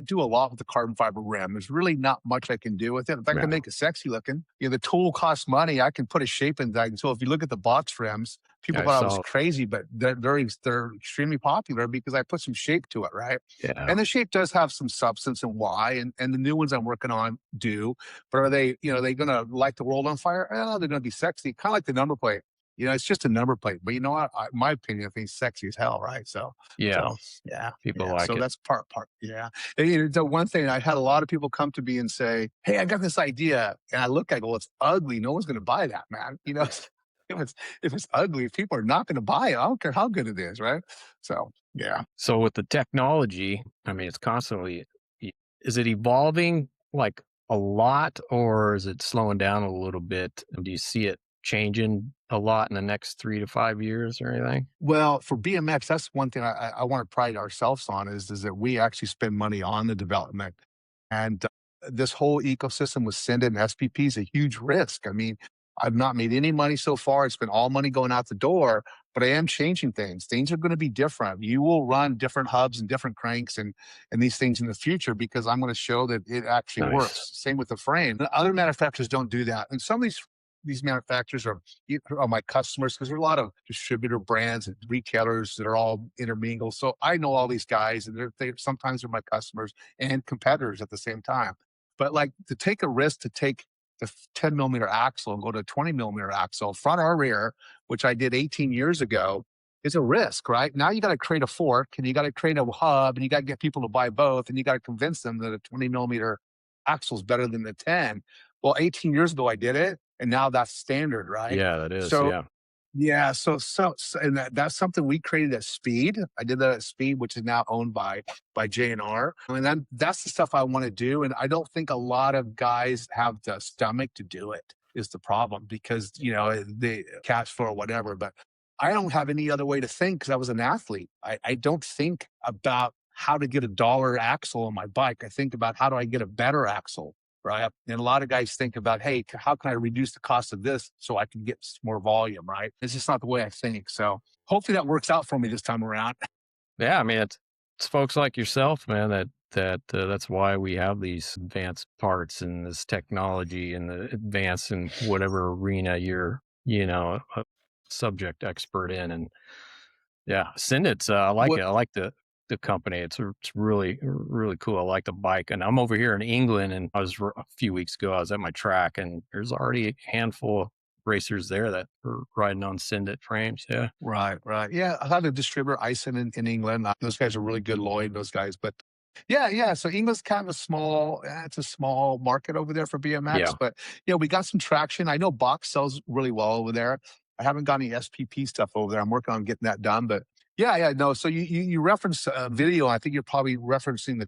do a lot with the carbon fiber rim. There's really not much I can do with it. If I can Yeah, make it sexy looking, the tool costs money. I can put a shape in that. So if you look at the box rims, people I thought I was saw. crazy, but they're extremely popular because I put some shape to it, right? Yeah, And the shape does have some substance and why, and the new ones I'm working on do. But are they going to light the world on fire? Oh, they're going to be sexy, kind of like the number plate. It's just a number plate. But you know what? My opinion, I think sexy as hell, right? So, yeah, so yeah, people yeah. like So it. that's part. Yeah. And, the one thing I had a lot of people come to me and say, "Hey, I got this idea," and I look, I go, "It's ugly. No one's going to buy that, man." If it's ugly, people are not going to buy it. I don't care how good it is, right? So yeah. So with the technology, I mean, it's constantly, is it evolving like a lot, or is it slowing down a little bit? And do you see it changing a lot in the next 3 to 5 years or anything? Well, for BMX, that's one thing I want to pride ourselves on is that we actually spend money on the development. And this whole ecosystem with SYNDIT and SPP is a huge risk. I mean, I've not made any money so far. It's been all money going out the door, but I am changing things. Things are going to be different. You will run different hubs and different cranks and these things in the future because I'm going to show that it actually Nice. works. Same with the frame. The other manufacturers don't do that. And some of these manufacturers are my customers because there are a lot of distributor brands and retailers that are all intermingled. So I know all these guys, and they sometimes are my customers and competitors at the same time. But like to take a risk to take the 10 millimeter axle and go to a 20 millimeter axle, front or rear, which I did 18 years ago, is a risk, right? Now you got to create a fork and you got to create a hub and you got to get people to buy both and you got to convince them that a 20 millimeter axle is better than the 10. Well, 18 years ago I did it, and now that's standard, right? Yeah, that is. So Yeah. yeah, so and that's something we created at Speed. I did that at Speed, which is now owned by J&R. I mean, that's the stuff I want to do, and I don't think a lot of guys have the stomach to do it. Is the problem because the cash flow or whatever. But I don't have any other way to think because I was an athlete. I don't think about how to get a dollar axle on my bike. I think about how do I get a better axle, right? And a lot of guys think about, hey, how can I reduce the cost of this so I can get more volume, right? It's just not the way I think. So hopefully that works out for me this time around. Yeah. I mean, it's folks like yourself, man, that's why we have these advanced parts and this technology and the advance in whatever arena you're, a subject expert in. And yeah, send it. I like What it. I like the company. It's really really cool. I like the bike, and I'm over here in England, and a few weeks ago. I was at my track, and there's already a handful of racers there that are riding on SYNDIT frames. Yeah, Right. Yeah, I have a distributor, Ison, in England. Those guys are really good, Lloyd, those guys. But yeah. So England's kind of it's a small market over there for BMX. yeah, But we got some traction. I know Box sells really well over there. I haven't got any SPP stuff over there. I'm working on getting that done. But yeah, no. So you referenced a video. I think you're probably referencing the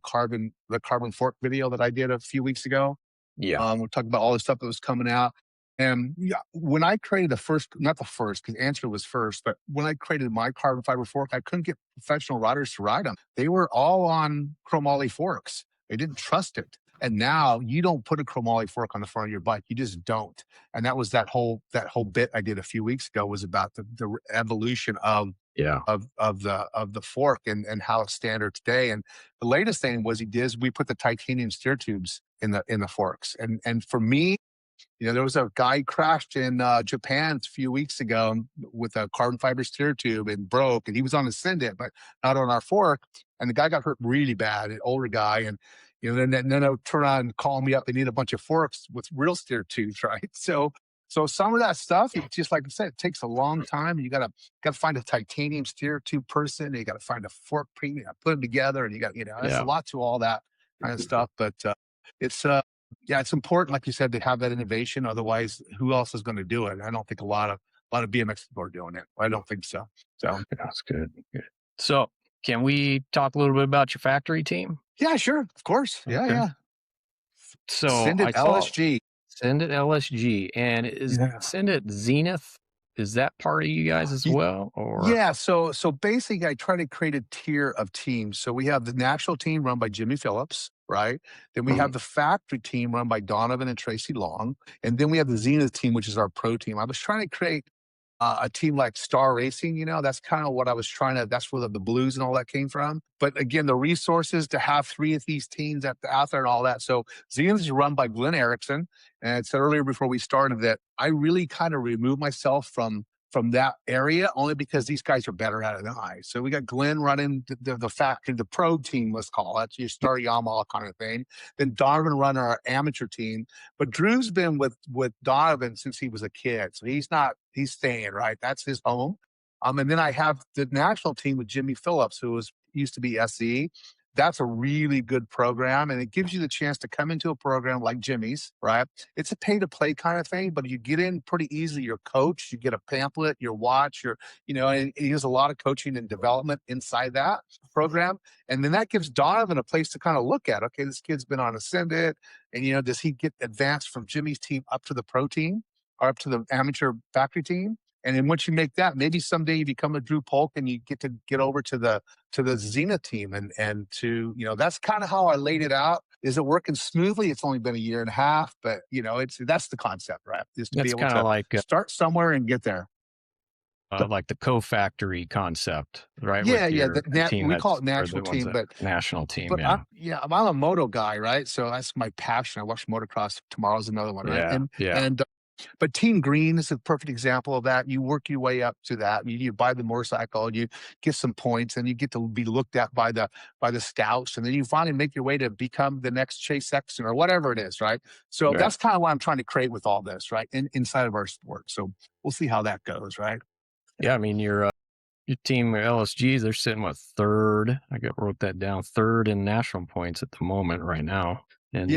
carbon fork video that I did a few weeks ago. yeah, We're talking about all the stuff that was coming out. And yeah, when I created not the first, because Answer was first, but when I created my carbon fiber fork, I couldn't get professional riders to ride them. They were all on chromoly forks. They didn't trust it. And now you don't put a chromoly fork on the front of your bike. You just don't. And that was that whole bit I did a few weeks ago was about the evolution of yeah, the fork and how it's standard today. And the latest thing was we put the titanium steer tubes in the forks. And for me, There was a guy crashed in Japan a few weeks ago with a carbon fiber steer tube and broke, and he was on the SYNDYT, but not on our fork. And the guy got hurt really bad, an older guy. And then they'll turn around and call me up. They need a bunch of forks with real steer tubes, right? So some of that stuff, it just like I said, it takes a long time. You gotta find a titanium steer tube person. You gotta find a fork premium, put them together, and there's a lot to all that kind of stuff. But it's yeah, it's important, like you said, to have that innovation. Otherwise, who else is going to do it? I don't think a lot of BMX people are doing it. I don't think so. So that's good. Good. So can we talk a little bit about your factory team? Yeah, sure, of course. Yeah, Okay. yeah. So SYNDYT LSG. SYNDYT LSG, and is SYNDYT Zenith? Is that part of you guys as well? Or yeah, so basically, I try to create a tier of teams. So we have the national team run by Jimmy Phillips, right? Then we have the factory team run by Donovan and Tracy Long, and then we have the Zenith team, which is our pro team. I was trying to create a team like Star Racing, that's kind of what I was trying to, that's where the blues and all that came from. But again, the resources to have 3 of these teams out there and all that. So Zenith is run by Glenn Erickson. And I said earlier before we started that I really kind of removed myself from that area only because these guys are better at it than I. So we got Glenn running the factory, the pro team, let's call it, your Star Yamaha kind of thing. Then Donovan run our amateur team. But Drew's been with Donovan since he was a kid. So he's staying, right? That's his home. And then I have the national team with Jimmy Phillips, who used to be SE. That's a really good program, and it gives you the chance to come into a program like Jimmy's, right? It's a pay-to-play kind of thing, but you get in pretty easily. You're coached, you get a pamphlet, your watch, and he has a lot of coaching and development inside that program. And then that gives Donovan a place to kind of look at, okay, this kid's been on a SYNDYT, and, does he get advanced from Jimmy's team up to the pro team or up to the amateur factory team? And then once you make that, maybe someday you become a Drew Polk and you get over to the Zenith team and to, that's kind of how I laid it out. Is it working smoothly? It's only been a year and a half, but that's the concept, right? Is to be able to like start somewhere and get there. Like the co-factory concept, right? Yeah, yeah. We call it national team, but national team. But yeah, I'm a moto guy, right? So that's my passion. I watch motocross. Tomorrow's another one, right? But Team Green is a perfect example of that. You work your way up to that. You buy the motorcycle, and you get some points, and you get to be looked at by the scouts, and then you finally make your way to become the next Chase Sexton or whatever it is, right? So that's kind of what I'm trying to create with all this, right? Inside of our sport. So we'll see how that goes, right? Yeah, I mean your team LSGs, they're sitting third. Wrote that down, third in national points at the moment right now. And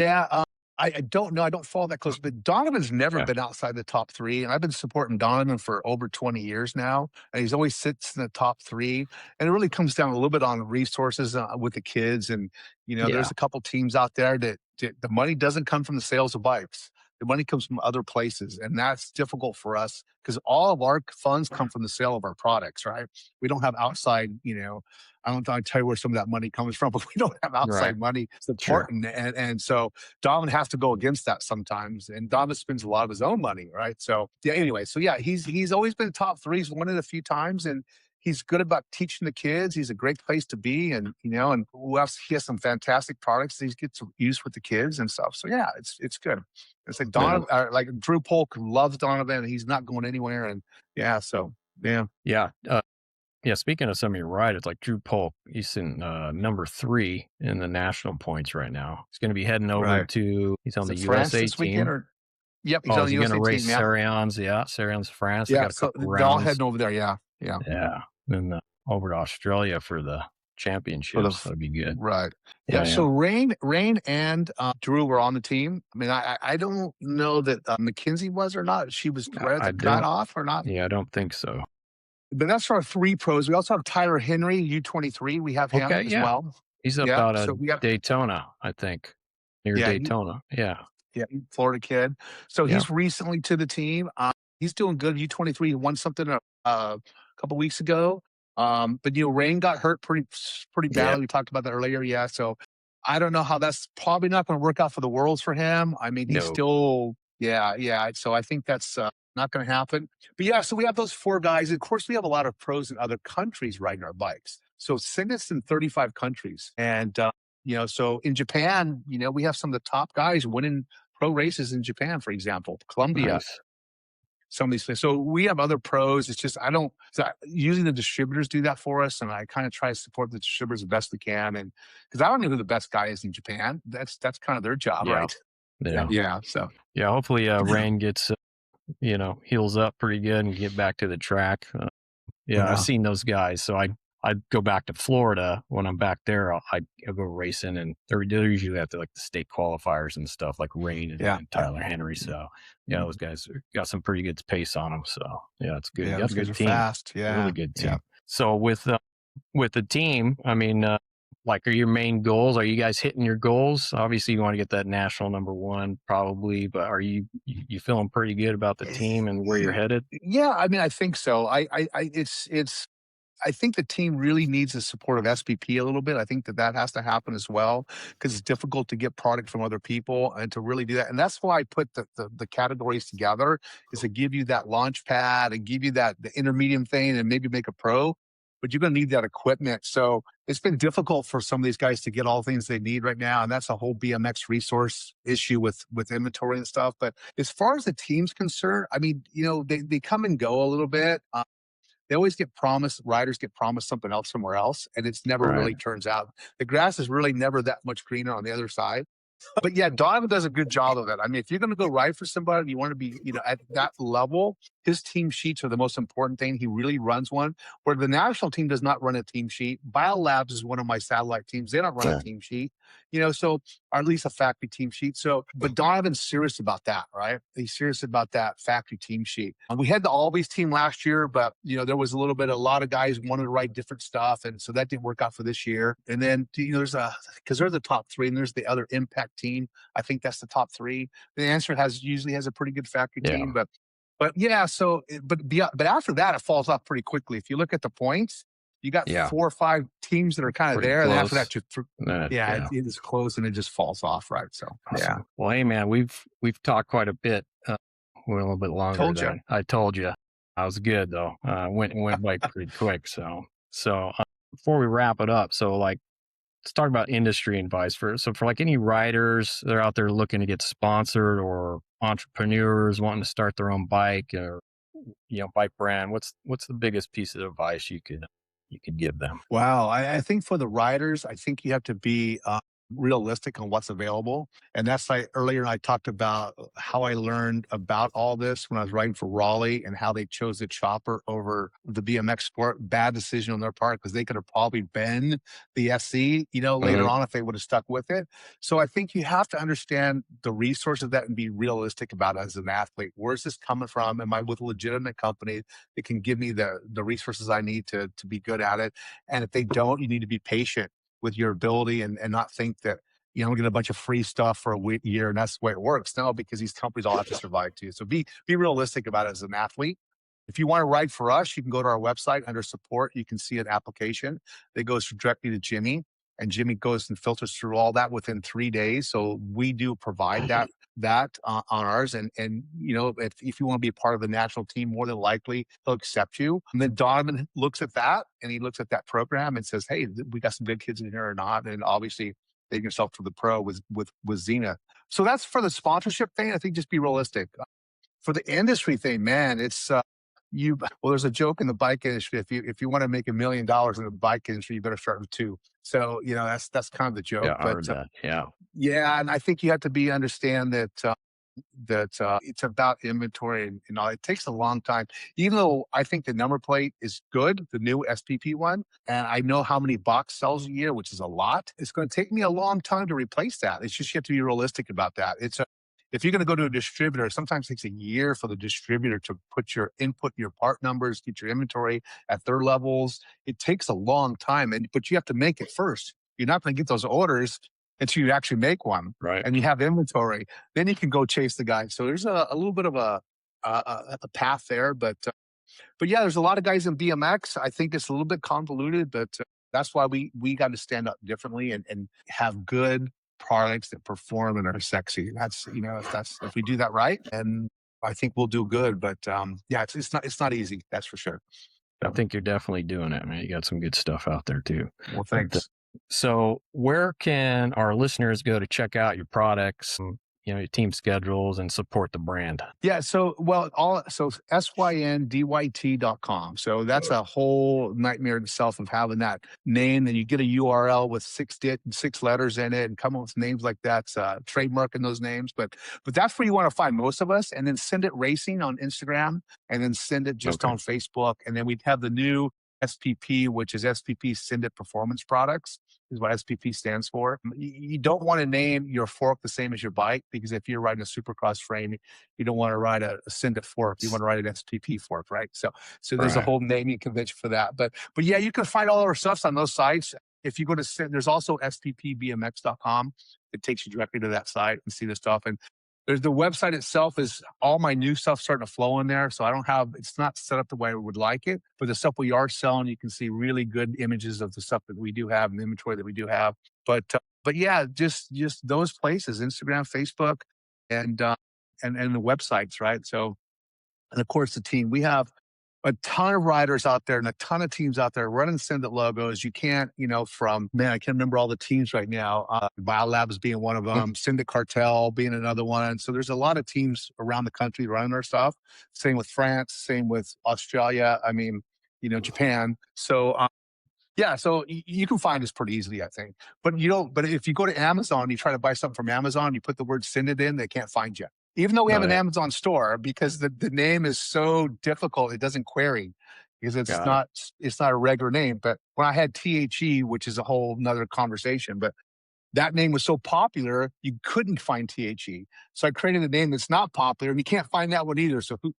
I don't know. I don't follow that close, but Donovan's never been outside the top 3. And I've been supporting Donovan for over 20 years now. And he's always sits in the top 3. And it really comes down a little bit on resources with the kids. And, there's a couple teams out there that the money doesn't come from the sales of bikes. The money comes from other places. And that's difficult for us because all of our funds come from the sale of our products, right? We don't have outside, I don't know, I tell you where some of that money comes from, but we don't have outside money supporting. Sure. And so Donovan has to go against that sometimes. And Donovan spends a lot of his own money, right? So anyway, he's always been top 3. He's won it a few times, and he's good about teaching the kids. He's a great place to be. And, and he has some fantastic products that he gets to use with the kids and stuff. So it's good. It's like Donovan, like Drew Polk loves Donovan, and he's not going anywhere. And yeah. Speaking of some of your riders, like Drew Polk, he's in number 3 in the national points right now. He's going to be heading over to, he's on the USA team. Yep, he's on the USA team. He's going to race Sarion's France. Yeah, so they're all heading over there, yeah. Then over to Australia for the championships. That'd be good. Right. Yeah, so Rain and Drew were on the team. I mean, I don't know that McKinsey was or not. She was got off or not. Yeah, I don't think so. But that's our 3 pros. We also have Tyler Henry, U23. We have him as well. He's up out of Daytona, I think. Near Daytona. Yeah, Florida kid. So he's recently to the team. He's doing good. U23. He won something a couple weeks ago. But Rain got hurt pretty badly. Yeah. We talked about that earlier. Yeah. So I don't know how that's probably not going to work out for the Worlds for him. I mean, he's still, So I think that's not going to happen. But so we have those 4 guys. Of course, we have a lot of pros in other countries riding our bikes. So SYNDYT's in 35 countries. And, so in Japan, we have some of the top guys winning pro races in Japan, for example, Colombia, Nice. some of these things. So we have other pros. It's just usually the distributors do that for us, and I kind of try to support the distributors the best we can. And because I don't know who the best guy is in Japan, that's kind of their job, Yeah. right? Yeah. Yeah. So Yeah. Hopefully, Rain gets, heals up pretty good and get back to the track. Yeah, I've seen those guys. So I go back to Florida when I'm back there. I'll go racing, and they're usually at the state qualifiers and stuff, like Rain and Tyler Henry. So yeah, those guys got some pretty good pace on them. So yeah, it's good. yeah, You got those a guys good are team, fast. Yeah, really good team. yeah. So with the team, I mean, are your main goals? Are you guys hitting your goals? Obviously, you want to get that national number one, probably. But are you feeling pretty good about the team and where you're headed? Yeah, I mean, I think so. It's I think the team really needs the support of SPP a little bit. I think that has to happen as well because it's difficult to get product from other people and to really do that. And that's why I put the categories together is to give you that launch pad and give you the intermediate thing and maybe make a pro. But you're going to need that equipment. So it's been difficult for some of these guys to get all the things they need right now. And that's a whole BMX resource issue with inventory and stuff. But as far as the team's concerned, I mean, they come and go a little bit. They always riders get promised something else somewhere else, and it's never Right. really turns out. The grass is really never that much greener on the other side. But yeah, Donovan does a good job of it. I mean, if you're going to go ride for somebody and you want to be, at that level, his team sheets are the most important thing. He really runs one. Where the national team does not run a team sheet. BioLabs is one of my satellite teams. They don't run a team sheet, so or at least a factory team sheet. So, but Donovan's serious about that, right? He's serious about that factory team sheet. And we had the Always team last year, but there was a lot of guys wanted to write different stuff, and so that didn't work out for this year. And then there's because they're the top three, and there's the other Impact team. I think that's the top three. The answer usually has a pretty good factory team, but yeah. So, but after that, it falls off pretty quickly. If you look at the points, you got 4 or 5 teams that are kind of there, close. and after that, it is close and it just falls off, right? So, awesome. Yeah. Well, hey man, we've talked quite a bit. We're a little bit longer. I told you. I was good though. Went by pretty quick. So before we wrap it up, let's talk about industry advice for any riders that are out there looking to get sponsored or entrepreneurs wanting to start their own bike or bike brand. What's the biggest piece of advice you could give them? Wow, I think for the riders, I think you have to be realistic on what's available. And that's like earlier I talked about how I learned about all this when I was riding for Raleigh and how they chose the chopper over the BMX sport. Bad decision on their part because they could have probably been the SC, later on if they would have stuck with it. So I think you have to understand the resource of that and be realistic about it as an athlete. Where's this coming from? Am I with a legitimate company that can give me the resources I need to be good at it? And if they don't, you need to be patient with your ability and not think that, get a bunch of free stuff for a year and that's the way it works. No, because these companies all have to survive too. So be realistic about it as an athlete. If you want to ride for us, you can go to our website under support. You can see an application that goes directly to Jimmy, and Jimmy goes and filters through all that within 3 days. So we do provide that on ours. And if you want to be a part of the national team, more than likely he'll accept you. And then Donovan looks at that and he looks at that program and says, hey, we got some good kids in here or not. And obviously take yourself to the pro with Xena. So that's for the sponsorship thing. I think just be realistic. For the industry thing, man, it's there's a joke in the bike industry. If you want to make $1 million in the bike industry, you better start with 2. So that's kind of the joke. Yeah, I heard that. Yeah, and I think you have to understand that it's about inventory and all. It takes a long time. Even though I think the number plate is good, the new SPP one, and I know how many box sells a year, which is a lot. It's going to take me a long time to replace that. It's just you have to be realistic about that. If you're going to go to a distributor, sometimes it takes a year for the distributor to input your part numbers, get your inventory at their levels. It takes a long time, but you have to make it first. You're not going to get those orders until you actually make one, right? And you have inventory. Then you can go chase the guy. So there's a little bit of a path there, but yeah, there's a lot of guys in BMX. I think it's a little bit convoluted, but that's why we got to stand up differently and have good products that perform and are sexy. That's if we do that right, and I think we'll do good. But yeah, it's not easy. That's for sure. I think you're definitely doing it, man. You got some good stuff out there too. Well, thanks. So where can our listeners go to check out your products? your team schedules and support the brand? Yeah. So, SYNDYT.com. So that's a whole nightmare in itself of having that name. Then you get a URL with six letters in it and come up with names like that. Trademarking those names. But that's where you want to find most of us. And then SYNDYT Racing on Instagram, and then SYNDYT just on Facebook. And then we'd have the new SPP, which is SPP SYNDYT Performance Products, is what SPP stands for. You don't want to name your fork the same as your bike, because if you're riding a supercross frame, you don't want to ride a SYNDYT fork. You want to ride an SPP fork, right? So there's a whole naming convention for that. But yeah, you can find all our stuff on those sites. If you go to there's also sppbmx.com. It takes you directly to that site and see the stuff. And there's the website itself is all my new stuff starting to flow in there. So it's not set up the way I would like it, but the stuff we are selling, you can see really good images of the stuff that we do have and the inventory that we do have. But yeah, just those places, Instagram, Facebook, and the websites, right? So, and of course the team, we have a ton of riders out there and a ton of teams out there running SYNDYT logos. You can't, I can't remember all the teams right now. Biolabs being one of them, SYNDYT Cartel being another one. So there's a lot of teams around the country running our stuff. Same with France, same with Australia. Japan. So, yeah, so you can find us pretty easily, I think. But if you go to Amazon, you try to buy something from Amazon, you put the word SYNDYT in, they can't find you. Even though we have an Amazon store, because the name is so difficult, it doesn't query, because it's not a regular name. But when I had THE, which is a whole nother conversation, but that name was so popular, you couldn't find THE. So I created a name that's not popular, and you can't find that one either. So who,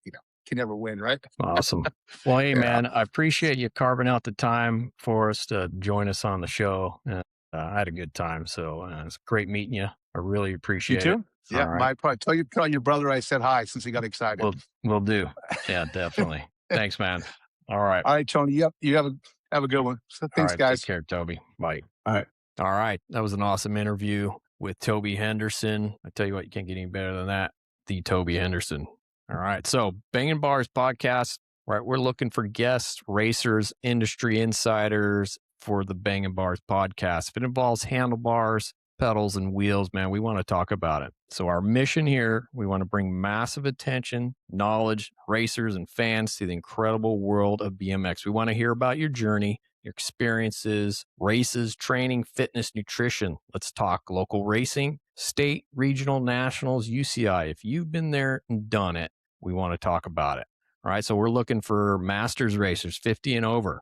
can never win, right? Awesome. Well, hey, man, I appreciate you carving out the time for us to join us on the show. I had a good time. So it's great meeting you. I really appreciate it. You too? Yeah, my part. Tell your brother I said hi since he got excited. We'll do. Yeah, definitely. Thanks, man. All right. All right, Tony. Yep. You have a good one. So thanks, guys. Take care, Toby. Bye. All right. That was an awesome interview with Toby Henderson. I tell you what, you can't get any better than that. The Toby Henderson. All right. So Bangin' Bars podcast, right? We're looking for guests, racers, industry insiders for the Bangin' Bars podcast. If it involves handlebars, pedals, and wheels, man, we want to talk about it. So our mission here, we want to bring massive attention, knowledge, racers, and fans to the incredible world of BMX. We want to hear about your journey, your experiences, races, training, fitness, nutrition. Let's talk local racing, state, regional, nationals, UCI. If you've been there and done it, we want to talk about it. All right. So we're looking for masters racers, 50 and over.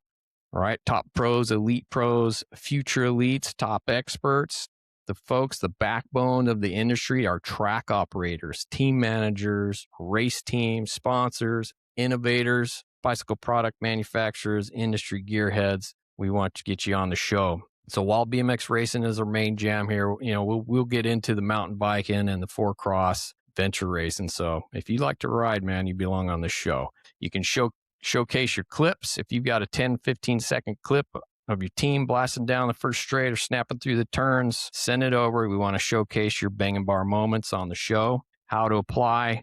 All right. Top pros, elite pros, future elites, top experts. The folks, the backbone of the industry are track operators, team managers, race teams, sponsors, innovators, bicycle product manufacturers, industry gearheads. We want to get you on the show. So while BMX racing is our main jam here, we'll get into the mountain biking and the four cross venture racing. So if you like to ride, man, you belong on this show. You can showcase your clips. If you've got a 10, 15 second clip of your team blasting down the first straight or snapping through the turns, send it over. We want to showcase your Bangin' Bar moments on the show. How to apply, you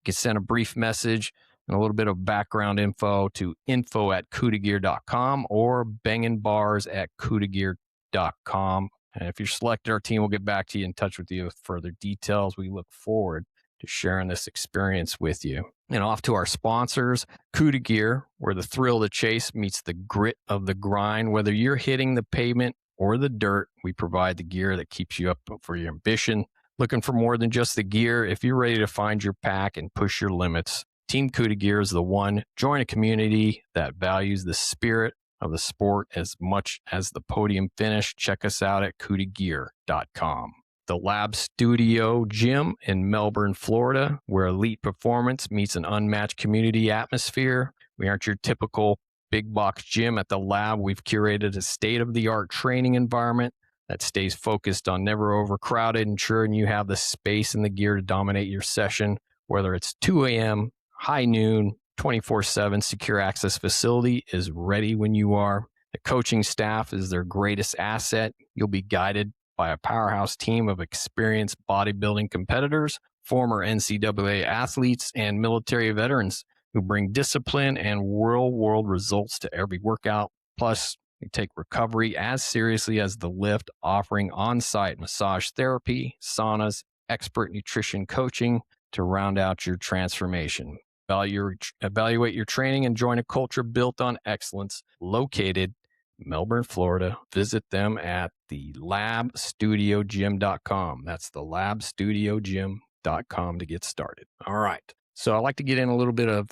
can send a brief message and a little bit of background info to info@kudagear.com or banginbars@kudagear.com. And if you're selected, our team will get back to you, in touch with you with further details. We look forward to sharing this experience with you. And off to our sponsors, Kuda Gear, where the thrill of the chase meets the grit of the grind. Whether you're hitting the pavement or the dirt, we provide the gear that keeps you up for your ambition. Looking for more than just the gear? If you're ready to find your pack and push your limits, Team Kuda Gear is the one. Join a community that values the spirit of the sport as much as the podium finish. Check us out at kudagear.com. The Lab Studio Gym in Melbourne, Florida, where elite performance meets an unmatched community atmosphere. We aren't your typical big box gym. At the Lab, we've curated a state-of-the-art training environment that stays focused on never overcrowded, ensuring you have the space and the gear to dominate your session. Whether it's 2 a.m., high noon, 24/7 secure access facility is ready when you are. The coaching staff is their greatest asset. You'll be guided by a powerhouse team of experienced bodybuilding competitors, former NCAA athletes, and military veterans who bring discipline and real-world results to every workout. Plus, they take recovery as seriously as the lift, offering on-site massage therapy, saunas, expert nutrition coaching to round out your transformation. Evaluate your training and join a culture built on excellence, located Melbourne, Florida. Visit them at the labstudiogym.com. That's the labstudiogym.com to get started. All right. So I like to get in a little bit of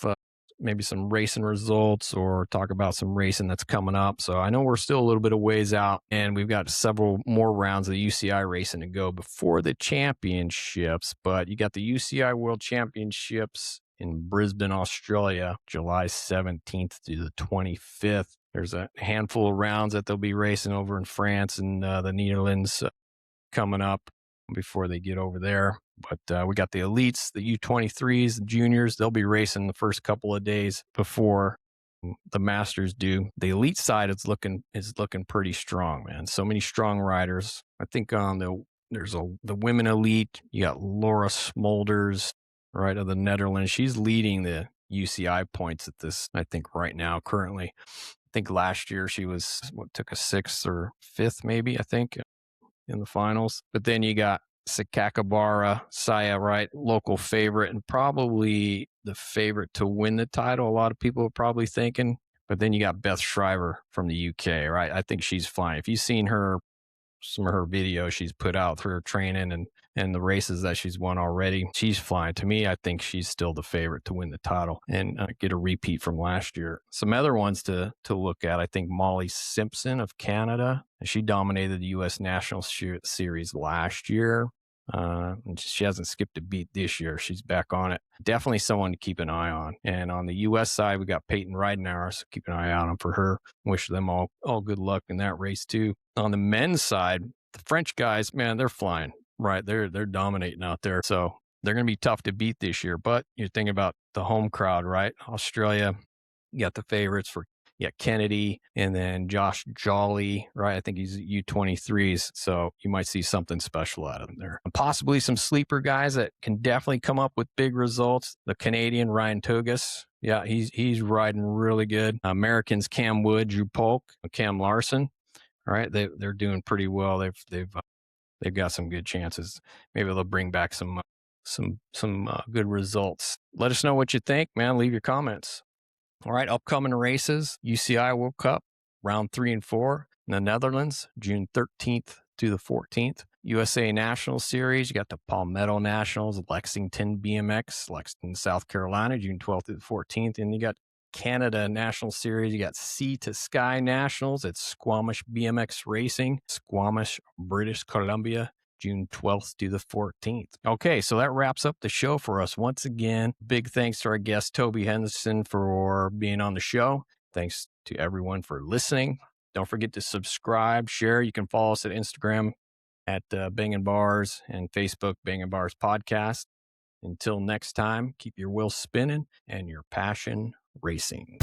maybe some racing results or talk about some racing that's coming up. So I know we're still a little bit of ways out, and we've got several more rounds of the UCI racing to go before the championships. But you got the UCI World Championships in Brisbane, Australia, July 17th to the 25th. There's a handful of rounds that they'll be racing over in France and the Netherlands coming up before they get over there. But we got the elites, the U23s, the juniors. They'll be racing the first couple of days before the Masters do. The elite side is looking pretty strong, man. So many strong riders. I think on the women elite, you got Laura Smulders, right, of the Netherlands. She's leading the UCI points at this, I think, right now, currently. I think last year she was, took a 6th or 5th, maybe, I think, in the finals. But then you got Sakakibara Saya, right, local favorite and probably the favorite to win the title. A lot of people are probably thinking. But then you got Beth Shriver from the UK, right? I think she's flying. If you've seen some of her videos she's put out through her training and the races that she's won already, she's flying. To me, I think she's still the favorite to win the title and get a repeat from last year. Some other ones to look at, I think Molly Simpson of Canada. She dominated the U.S. National Series last year. And she hasn't skipped a beat this year. She's back on it. Definitely someone to keep an eye on. And on the U.S. side, we got Peyton Ridenauer, so keep an eye out on for her. Wish them all good luck in that race too. On the men's side, the French guys, man, they're flying, right? They're dominating out there. So they're going to be tough to beat this year. But you're thinking about the home crowd, right? Australia, you got the favorites for Kennedy, and then Josh Jolly, right? I think he's U23s, so you might see something special out of him there. And possibly some sleeper guys that can definitely come up with big results. The Canadian Ryan Tugas, yeah, he's riding really good. Americans Cam Wood, Drew Polk, Cam Larson, all right, they're doing pretty well. They've got some good chances. Maybe they'll bring back some good results. Let us know what you think, man. Leave your comments. All right, upcoming races, UCI World Cup, round 3 and 4 in the Netherlands, June 13th to the 14th. USA National Series, you got the Palmetto Nationals, Lexington BMX, Lexington, South Carolina, June 12th to the 14th. And you got Canada National Series, you got Sea to Sky Nationals, it's Squamish BMX Racing, Squamish, British Columbia, June 12th to the 14th. Okay, so that wraps up the show for us. Once again, big thanks to our guest, Toby Henderson, for being on the show. Thanks to everyone for listening. Don't forget to subscribe, share. You can follow us at Instagram at Bangin' Bars and Facebook, Bangin' Bars Podcast. Until next time, keep your wheels spinning and your passion racing.